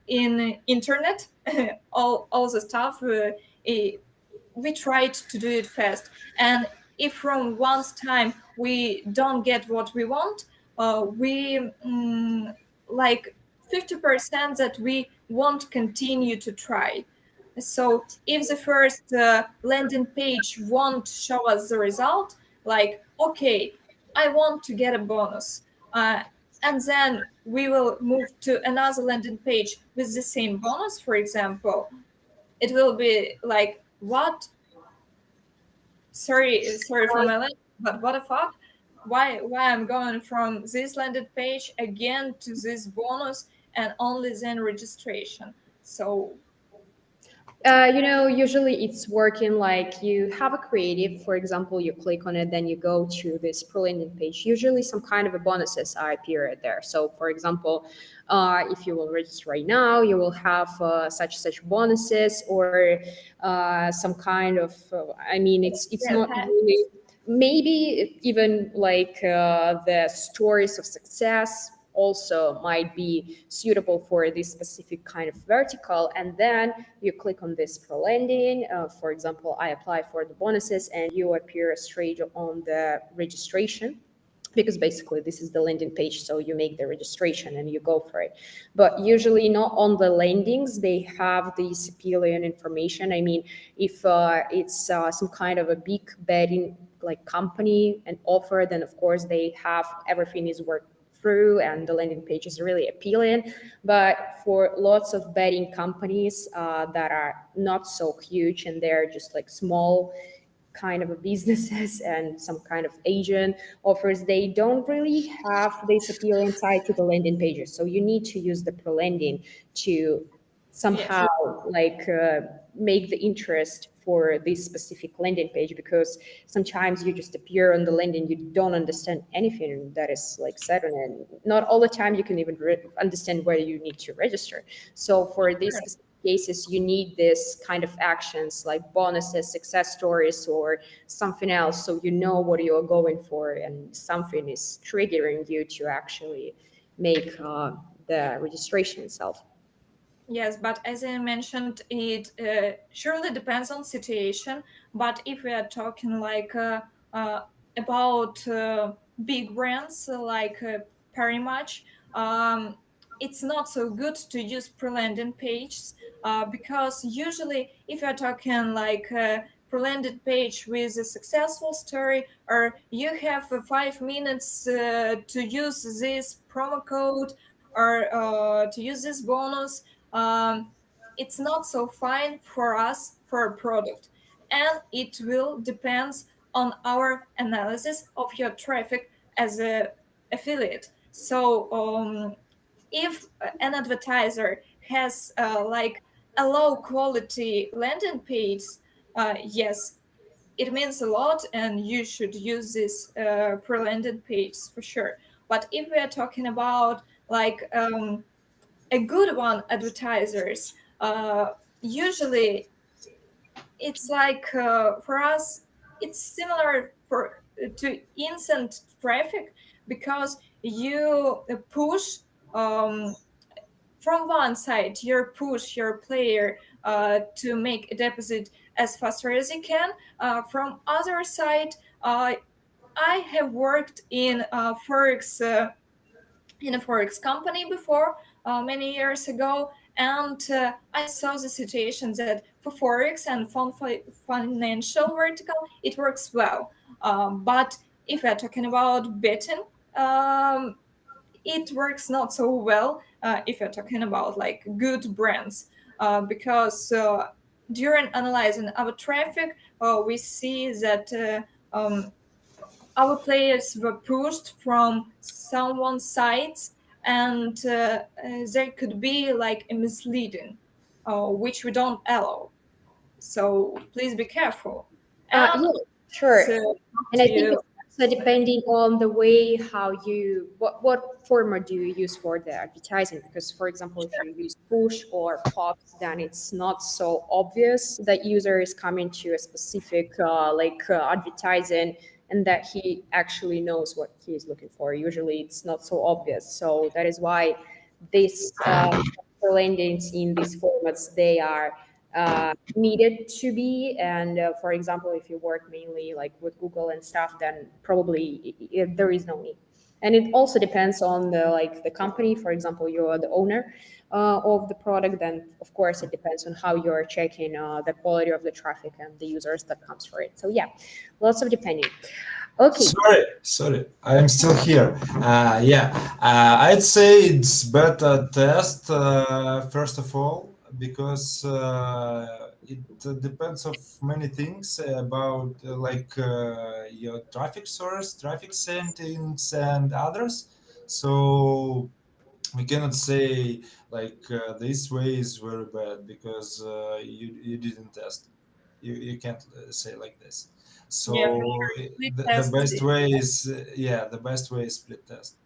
in internet. All the stuff we tried to do it fast, and if from once time we don't get what we want, we like 50% that we won't continue to try. So if the first landing page won't show us the result, like, okay, I want to get a bonus, and then we will move to another landing page with the same bonus, for example, it will be like, what? Sorry for my language, but what the fuck? Why I'm going from this landing page again to this bonus and only then registration? So Usually it's working like you have a creative, for example, you click on it, then you go to this pro landing page. Usually some kind of a bonuses are appeared there. So for example, if you will register right now, you will have such bonuses or some kind of, it's Yes, not really, maybe even like the stories of success also might be suitable for this specific kind of vertical. And then you click on this pro landing. For example, I apply for the bonuses and you appear straight on the registration, because basically this is the landing page, so you make the registration and you go for it. But usually not on the landings they have the superior information. If it's some kind of a big betting like company and offer, then of course they have everything is worked through and the landing page is really appealing. But for lots of betting companies that are not so huge and they're just like small kind of a businesses and some kind of agent offers, they don't really have this appeal inside to the landing pages. So you need to use the pro landing to yes, somehow like make the interest for this specific landing page, because sometimes you just appear on the landing, you don't understand anything that is like said on it. Not all the time you can even understand where you need to register. So for these sure. specific cases you need this kind of actions like bonuses, success stories, or something else, so you know what you are going for and something is triggering you to actually make the registration itself. Yes, but as I mentioned, it surely depends on situation. But if we are talking like about big brands like Parimatch, um, it's not so good to use pre-landing pages because usually if you're talking like pre-landed page with a successful story, or you have 5 minutes to use this promo code or to use this bonus, um, it's not so fine for us for a product, and it will depends on our analysis of your traffic as a affiliate. So if an advertiser has like a low quality landing page, yes, it means a lot and you should use this per landing page for sure. But if we are talking about like a good one advertisers, usually it's like for us it's similar for to instant traffic, because you push um, from one side you push your player to make a deposit as faster as you can. From other side, I have worked in a forex company before, many years ago, and I saw the situation that for forex and financial vertical it works well. But if we're talking about betting, um, it works not so well if you're talking about like good brands, because during analyzing our traffic, we see that our players were pushed from someone's sites, and there could be like a misleading, which we don't allow. So please be careful. And Yeah, let's sure. talk And I to think you. it's also depending on the way how you what format do you use for the advertising. Because for example, if you use push or pops, then it's not so obvious that user is coming to a specific advertising and that he actually knows what he is looking for. Usually, it's not so obvious. So that is why this landings in these formats they are needed to be. And for example, if you work mainly like with Google and stuff, then probably there is no need. And it also depends on the company. For example, you're the owner of the product, then of course it depends on how you're checking the quality of the traffic and the users that comes for it. So yeah, lots of depending. Okay. Sorry, I am still here. Yeah, I'd say it's better test first of all, because it depends of many things about your traffic source, traffic settings, and others. So we cannot say like this way is very bad because you didn't test. You can't say like this. Yeah, for So sure. Split the test best way is yeah, the best way is split test.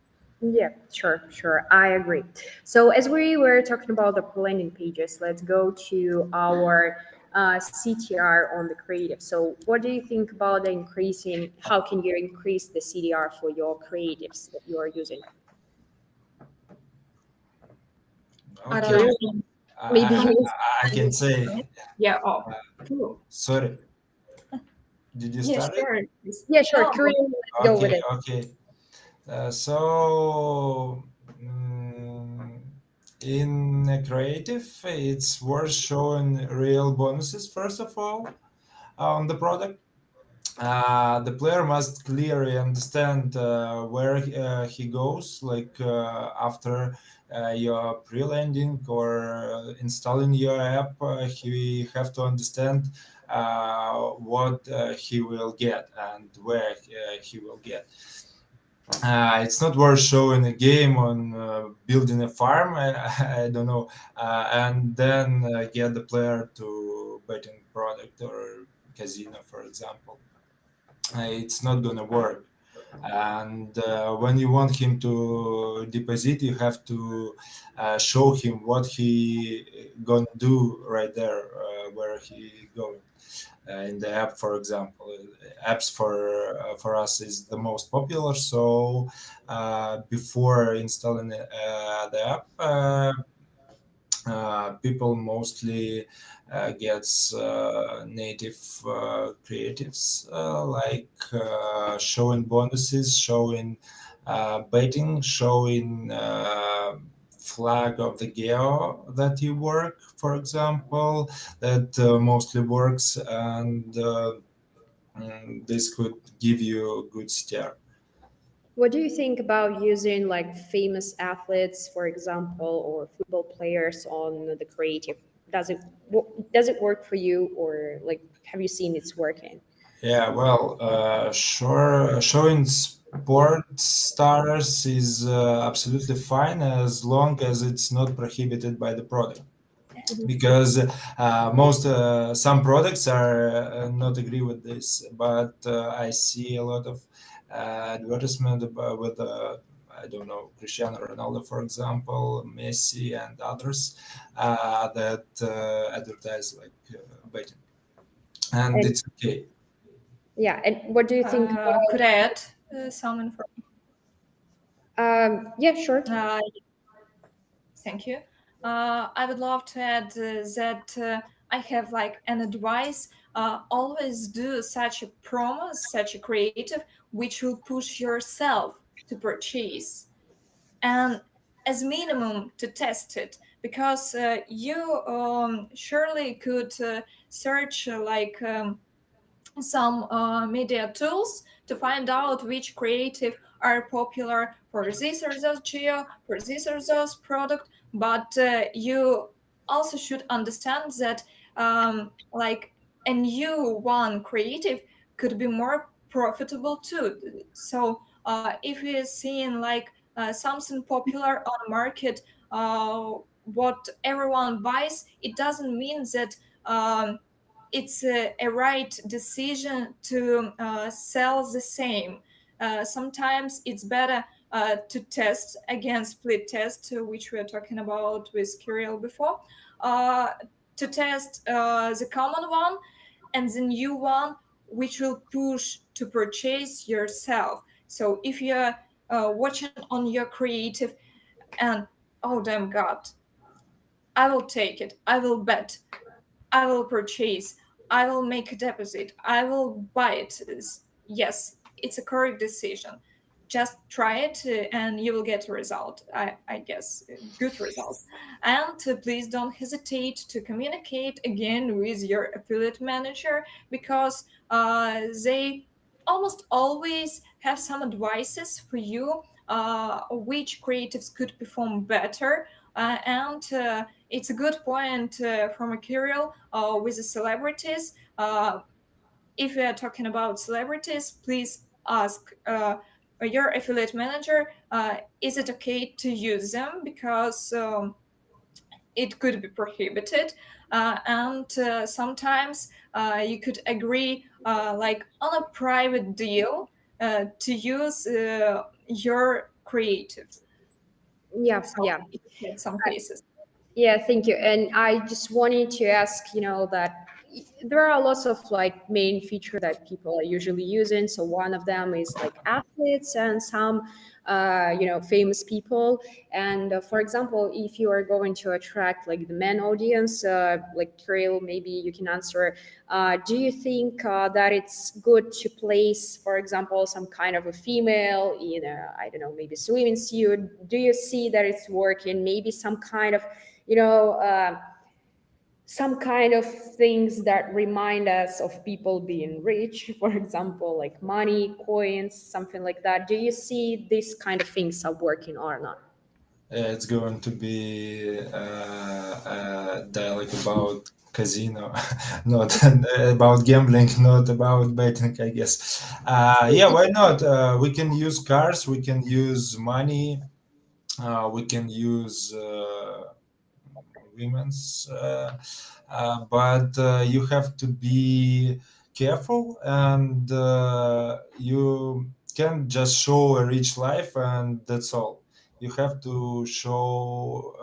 Yeah, sure, sure. I agree. So, as we were talking about the landing pages, let's go to our CTR on the creative. So, what do you think about the increasing? How can you increase the CDR for your creatives that you are using? I don't Okay, know. Curious? Maybe I, you. I can say Yeah. Oh, cool. sorry. Did you Yeah, start it? sure. Please. Yeah, sure. No, Curious. Let's go with Okay, it. okay. So in a creative, it's worth showing real bonuses first of all on the product. The player must clearly understand where he goes, like after your pre-landing or installing your app, he have to understand what he will get and where he will get. It's not worth showing a game on building a farm. I don't know, and then get the player to betting product or casino, for example. It's not gonna work. And when you want him to deposit, you have to show him what he gonna do right there, where he going in the app, for example. Apps for us is the most popular. So before installing the app, people mostly gets native creatives like showing bonuses, showing betting, showing flag of the geo that you work, for example, that mostly works, and this could give you a good start. What do you think about using like famous athletes, for example, or football players on the creative? Does it does it work for you, or like have you seen it's working? Yeah, well, sure. Showing sports stars is absolutely fine as long as it's not prohibited by the product. Mhm. Because most some products are not agree with this, but I see a lot of advertisement about, with I don't know, Cristiano Ronaldo, for example, Messi, and others that advertise like betting, and And it's okay. yeah, and what do you think could I add some information? Yeah, sure. Thank you. I would love to add that I have like an advice. Always do such a promo, such a creative, which will push yourself to purchase, and as minimum to test it, because you surely could search some media tools to find out which creative are popular for this or those geo, for this or those product. But you also should understand that like a new one creative could be more profitable too. So if we are seeing like something popular on the market, what everyone buys, it doesn't mean that it's a right decision to sell the same. Sometimes it's better to test again, split test, which we are talking about with Kirill before, uh, to test the common one and the new one, which will push to purchase yourself. So if you're watching on your creative and oh damn god, I will take it, I will bet, I will purchase, I will make a deposit, I will buy it. Yes, it's a correct decision. Just try it and you will get a result. I guess a good result. And please don't hesitate to communicate again with your affiliate manager, because they almost always have some advices for you, which creatives could perform better. And it's a good point from a Kirill with the celebrities. If we are talking about celebrities, please ask your affiliate manager, is it okay to use them? Because it could be prohibited, and sometimes you could agree like on a private deal to use your creative. Yeah, So yeah. in some cases. Yeah, thank you. And I just wanted to ask, that there are lots of like main feature that people are usually using. So one of them is like athletes and some, famous people. And for example, if you are going to attract like the men audience, like Kirill, maybe you can answer. Do you think that it's good to place, for example, some kind of a female in a, I don't know, maybe swimming suit? Do you see that it's working? Maybe some kind of you know, uh, some kind of things that remind us of people being rich, for example, like money, coins, something like that. Do you see these kind of things are working or not? It's going to be a dialogue about casino, not about gambling, not about betting, I guess. Yeah, why not? We can use cars, we can use money, we can use women's, but you have to be careful, and you can't just show a rich life and that's all. You have to show,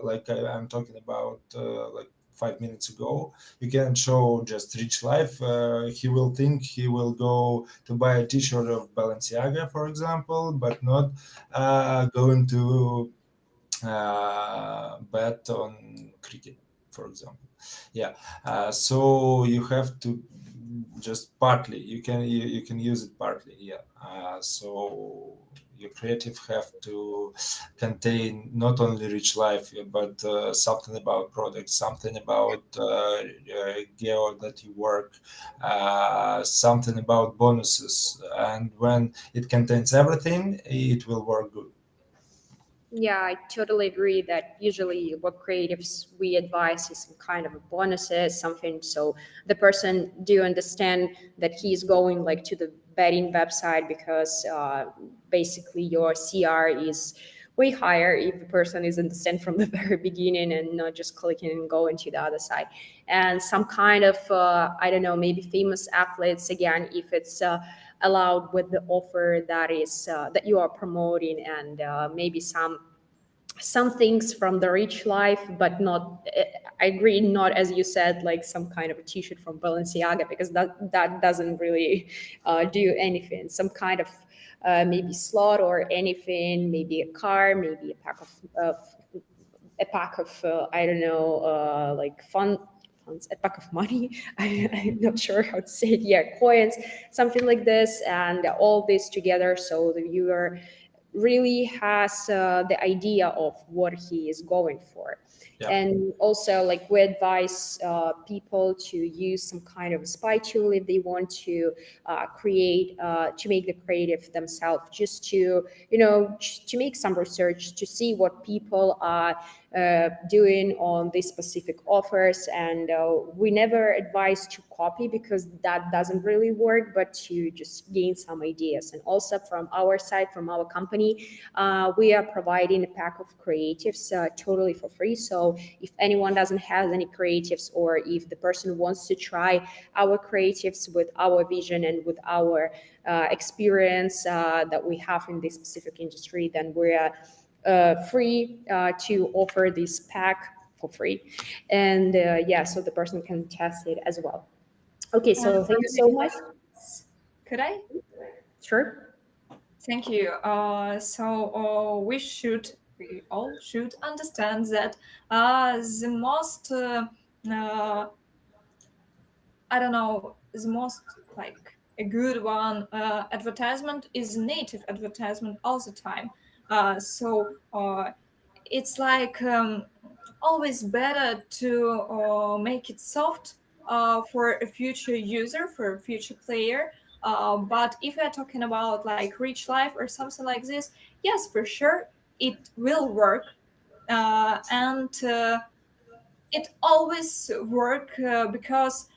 like I'm talking about, like 5 minutes ago. You can't show just rich life. He will think he will go to buy a T-shirt of Balenciaga, for example, but not going to bet on cricket, for example. Yeah, so you have to just partly. You can use it partly. Yeah. So your creative have to contain not only rich life, but something about products, something about geo that you work, something about bonuses, and when it contains everything, it will work good. Yeah, I totally agree that usually what creatives we advise is some kind of a bonuses, something so the person do understand that he's going like to the betting website because basically your CR is way higher if the person is understand from the very beginning and not just clicking and going to the other side. And some kind of I don't know, maybe famous athletes again if it's allowed with the offer that is that you are promoting and maybe some things from the rich life but not I agree not as you said like some kind of a t-shirt from Balenciaga because that doesn't really do anything, some kind of maybe slot or anything, maybe a car, maybe a pack of I don't know like funds, a pack of money. I'm not sure how to say it. Yeah, coins, something like this, and all this together, so the viewer really has the idea of what he is going for. Yeah. And also, like we advise people to use some kind of spy tool if they want to create to make the creative themselves, just to to make some research to see what people are doing on these specific offers. And we never advise to copy because that doesn't really work, but to just gain some ideas. And also from our side, from our company, we are providing a pack of creatives totally for free. So if anyone doesn't have any creatives, or if the person wants to try our creatives with our vision and with our experience that we have in this specific industry, then we're free to offer this pack for free. And yeah, so the person can test it as well. Okay, so thank you so much. Could I? Sure. Thank you. We all should understand that the most I don't know, the most like a good one advertisement is native advertisement all the time. So it's like always better to make it soft for a future user, for a future player. But if we're talking about like rich life or something like this, yes, for sure, it will work. And it always work because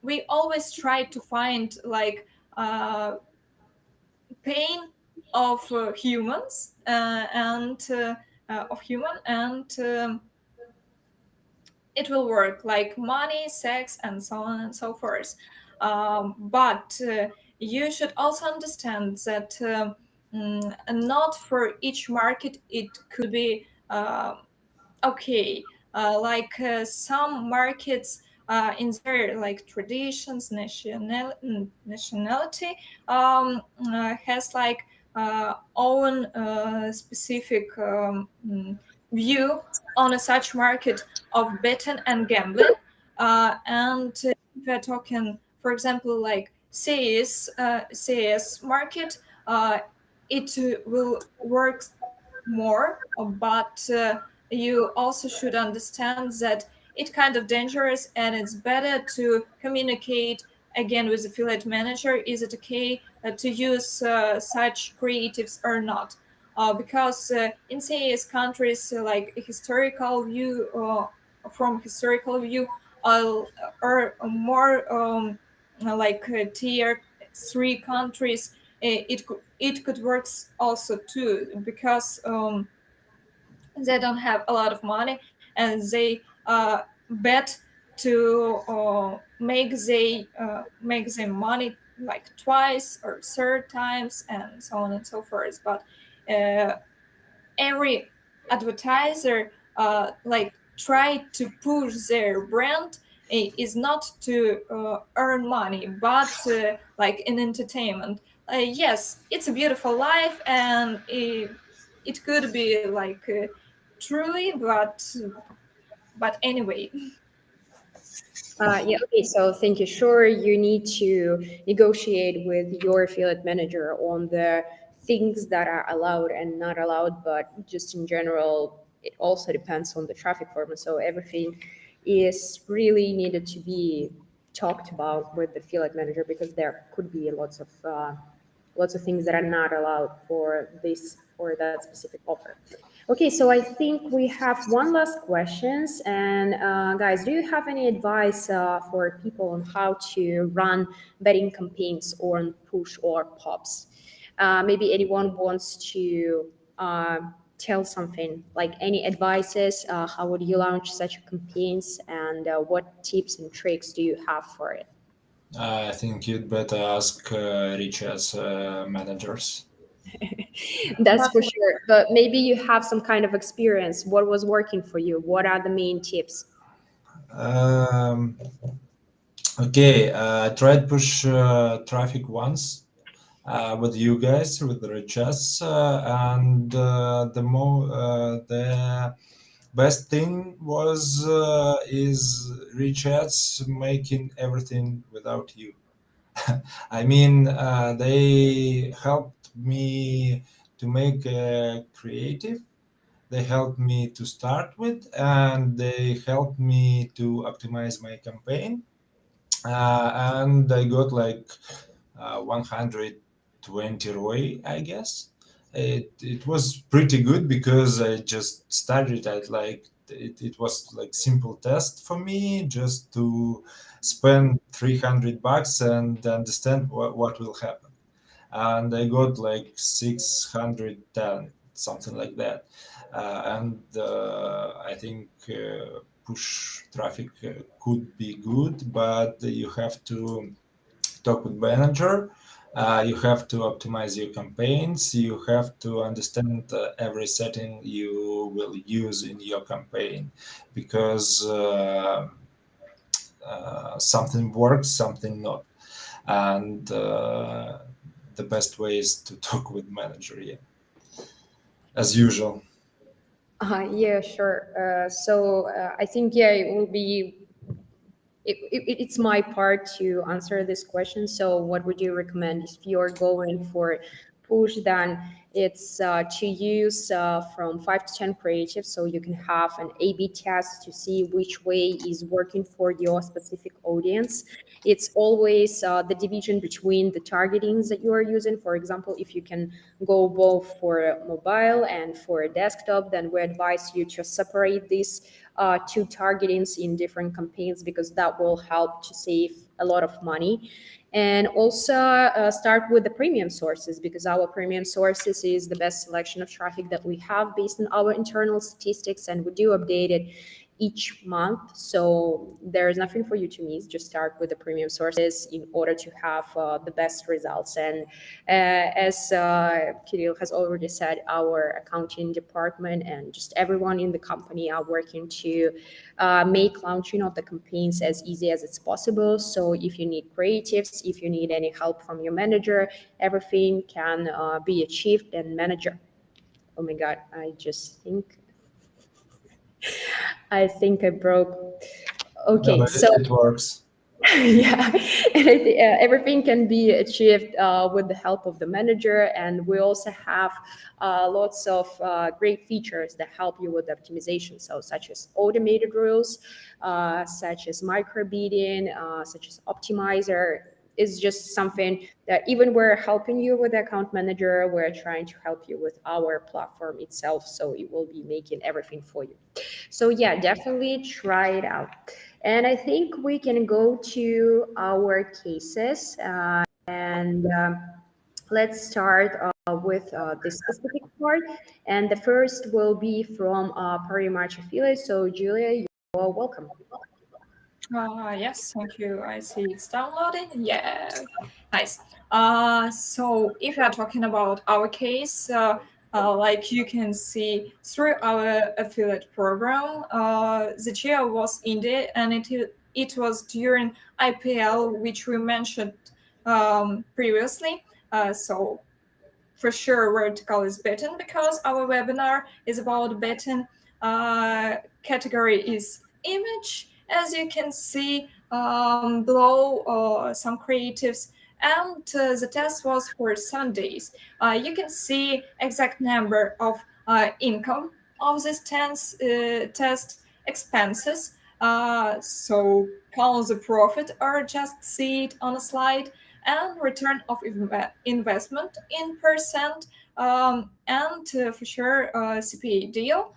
we always try to find like pain of humans and of human and it will work like money, sex, and so on and so forth. But you should also understand that not for each market it could be okay. Some markets in their like traditions, nationality has like own specific view on a such market of betting and gambling. And if we're talking, for example, like CS market, it will work more, but you also should understand that it's kind of dangerous and it's better to communicate again with the affiliate manager. Is it okay to use such creatives or not? Because in CIS countries, like a historical view, from historical view, are more tier 3 countries. It could work also too because they don't have a lot of money and they bet to make their money like twice or third times and so on and so forth. But uh, every advertiser like try to push their brand is not to earn money but like in entertainment. Yes, it's a beautiful life and it could be like truly, but anyway. Yeah, okay, so thank you. Sure, you need to negotiate with your affiliate manager on the things that are allowed and not allowed, but just in general, it also depends on the traffic format. So everything is really needed to be talked about with the affiliate manager because there could be lots of things that are not allowed for this or that specific offer. Okay, so I think we have one last questions. And guys, do you have any advice for people on how to run betting campaigns on push or pops? Maybe anyone wants to tell something, like any advices? How would you launch such campaigns, and what tips and tricks do you have for it? I think you'd better ask RichAds managers. That's for sure. But maybe you have some kind of experience. What was working for you? What are the main tips? Um, okay, I tried push traffic once with you guys with the RichAds, and the best thing was is RichAds making everything without you. I mean, they helped me to make creative. They helped me to start with, and they helped me to optimize my campaign. And I got like 120 ROI, I guess. It was pretty good because I just started at like it was like simple test for me just to spend $300 and understand what will happen. And I got like 610, something like that. And I think push traffic could be good, but you have to talk with manager. You have to optimize your campaigns. You have to understand every setting you will use in your campaign, because something works, something not, and the best way is to talk with manager. Yeah, as usual. Yeah, sure. I think, yeah, it will be it's my part to answer this question. So, what would you recommend if you're going for push? Then it's to use from 5 to 10 creatives, so you can have an A/B test to see which way is working for your specific audience. It's always the division between the targetings that you are using. For example, if you can go both for mobile and for desktop, then we advise you to separate this two targetings in different campaigns, because that will help to save a lot of money. And also start with the premium sources, because our premium sources is the best selection of traffic that we have based on our internal statistics, and we do update it each month. So there is nothing for you to miss. Just start with the premium sources in order to have the best results. And as Kirill has already said, our accounting department and just everyone in the company are working to make launching of the campaigns as easy as it's possible. So if you need creatives, if you need any help from your manager, everything can be achieved. And manager, oh my God, I think I broke. Okay, No, but so it works. yeah, and everything can be achieved with the help of the manager. And we also have lots of great features that help you with optimization. So such as automated rules, such as micro bidding, such as optimizer. Is just something that even we're helping you with the account manager, we're trying to help you with our platform itself. So it will be making everything for you. So yeah, definitely try it out. And I think we can go to our cases, and let's start with this specific part. And the first will be from Parimatch affiliate. So Julia, you are welcome. Yes, thank you. I see it's downloading. Yeah, nice. So if you are talking about our case, like you can see through our affiliate program, the GEO was India, and it was during IPL, which we mentioned previously. So for sure, vertical is betting because our webinar is about betting. Category is image, as you can see below some creatives, and the test was for 7 days. You can see exact number of income of this test expenses. So count the profit or just see it on a slide, and return of investment in percent, and for sure CPA deal,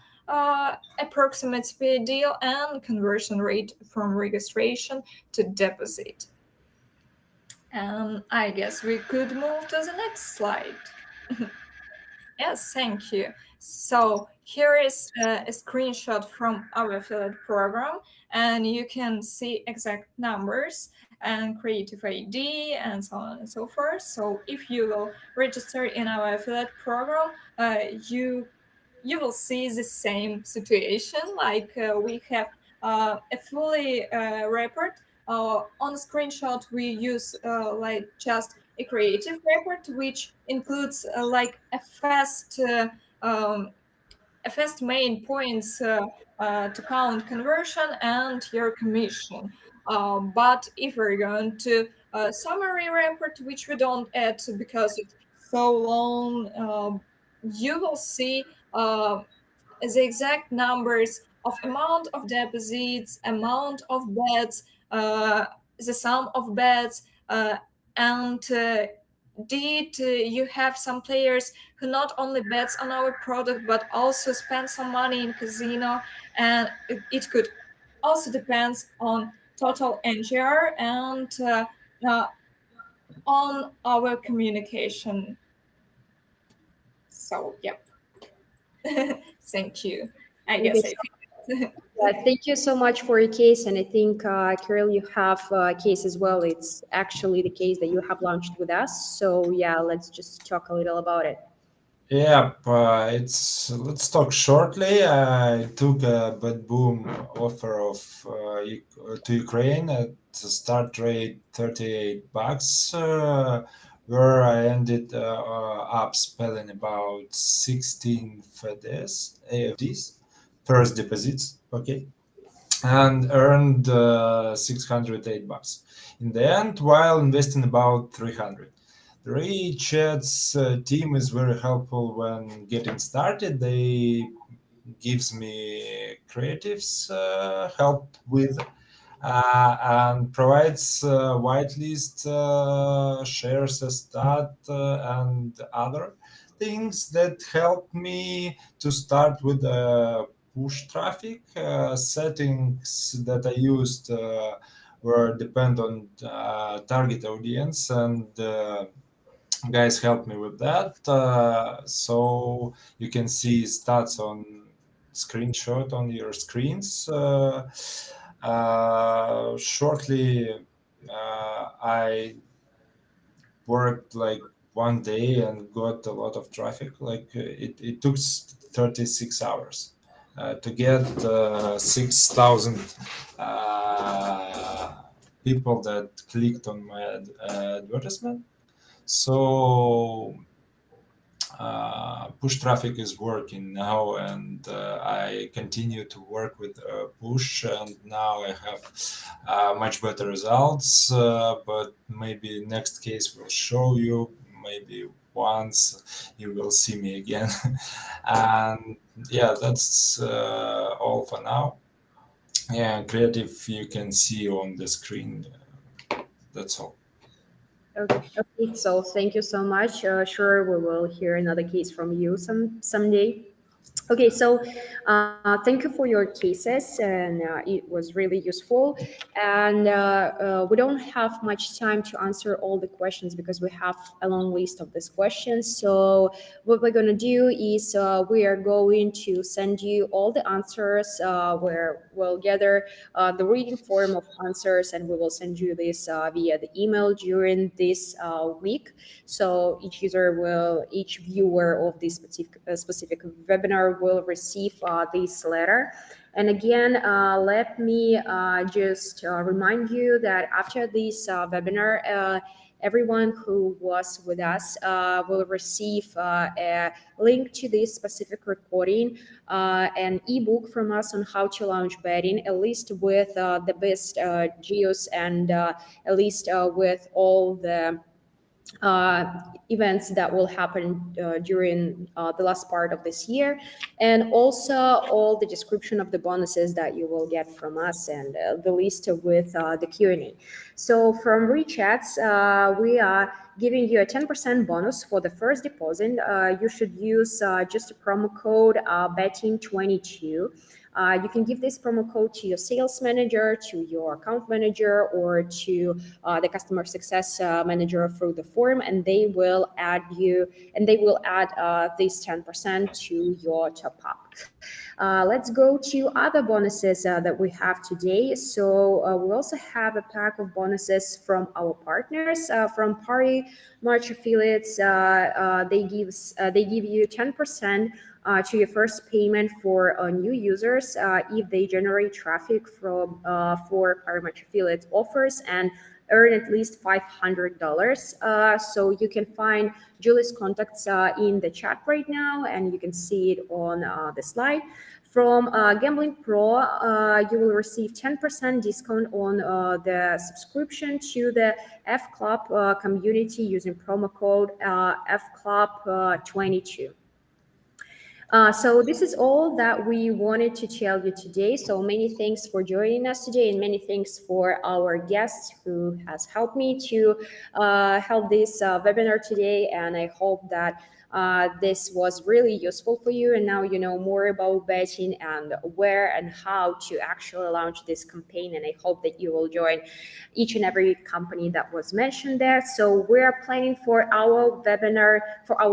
approximate CPA deal, and conversion rate from registration to deposit. And I guess we could move to the next slide. Yes, thank you. So here is a screenshot from our affiliate program, and you can see exact numbers and creative ID and so on and so forth. So if you will register in our affiliate program, you will see the same situation. Like we have a fully report. On screenshot, we use like just a creative report, which includes like um, a fast main points to count conversion and your commission. But if we're going to summary report, which we don't add because it's so long, you will see the exact numbers of amount of deposits, amount of bets, the sum of bets, and did you have some players who not only bets on our product but also spend some money in casino, and it could also depends on total NGR and uh, on our communication. So yep. Thank you. I guess I think. Yeah, thank you so much for your case. And I think, Kirill, you have a case as well. It's actually the case that you have launched with us. So yeah, let's just talk a little about it. Yeah, let's talk shortly. I took a bad boom offer to Ukraine at the start rate $38, where I ended up spending about 16 FEDs, AFDs, first deposits, okay, and earned $608 in the end, while investing about 300. The RichAds team is very helpful when getting started. They gives me creatives help with and provides whitelist, shares a stat, and other things that help me to start with push traffic. Settings that I used were depend on target audience, and guys helped me with that. So you can see stats on screenshot on your screens. Shortly, I worked like one day and got a lot of traffic. Like it took 36 hours to get 6,000 people that clicked on my advertisement. So push traffic is working now, and I continue to work with push, and now I have much better results. But maybe next case will show you. Maybe once you will see me again. And yeah, that's all for now. Yeah, creative you can see on the screen. That's all. Okay, so thank you so much. Sure, we will hear another case from you someday. Okay, so thank you for your cases, and it was really useful. And we don't have much time to answer all the questions because we have a long list of these questions. So what we're going to do is we are going to send you all the answers where we'll gather the reading form of answers, and we will send you this via the email during this week. So each viewer of this specific webinar will receive this letter. And again, let me just remind you that after this webinar, everyone who was with us will receive a link to this specific recording, an ebook from us on how to launch betting, a list with the best GEOs, and a list with all the events that will happen during the last part of this year, and also all the description of the bonuses that you will get from us, and the list with the Q&A. So from RichAds, we are giving you a 10% bonus for the first deposit. You should use just a promo code betting22. You can give this promo code to your sales manager, to your account manager, or to the customer success manager through the form, and they will add this 10% to your top up. Let's go to other bonuses that we have today. So we also have a pack of bonuses from our partners, from Parimatch affiliates. They give you 10% to your first payment for new users if they generate traffic from for Parimatch affiliate offers and earn at least $500. So you can find Julie's contacts in the chat right now, and you can see it on the slide. From Gambling Pro, you will receive 10% discount on the subscription to the F Club community using promo code FClub22. So this is all that we wanted to tell you today. So many thanks for joining us today, and many thanks for our guests who has helped me to help this webinar today. And I hope that this was really useful for you, and now you know more about betting and where and how to actually launch this campaign. And I hope that you will join each and every company that was mentioned there. So we're planning for our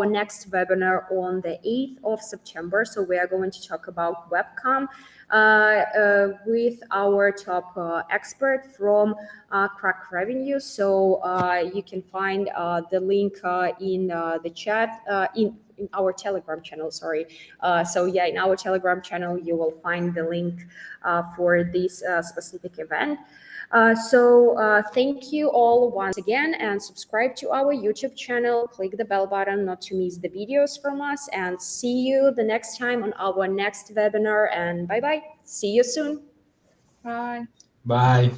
next webinar on the 8th of September. So we are going to talk about webcam with our top expert from Crack Revenue. So you can find the link in the chat in our Telegram channel, sorry. So yeah, in our Telegram channel, you will find the link for this specific event. So thank you all once again, and subscribe to our YouTube channel. Click the bell button not to miss the videos from us, and see you the next time on our next webinar. And bye-bye. See you soon. Bye. Bye.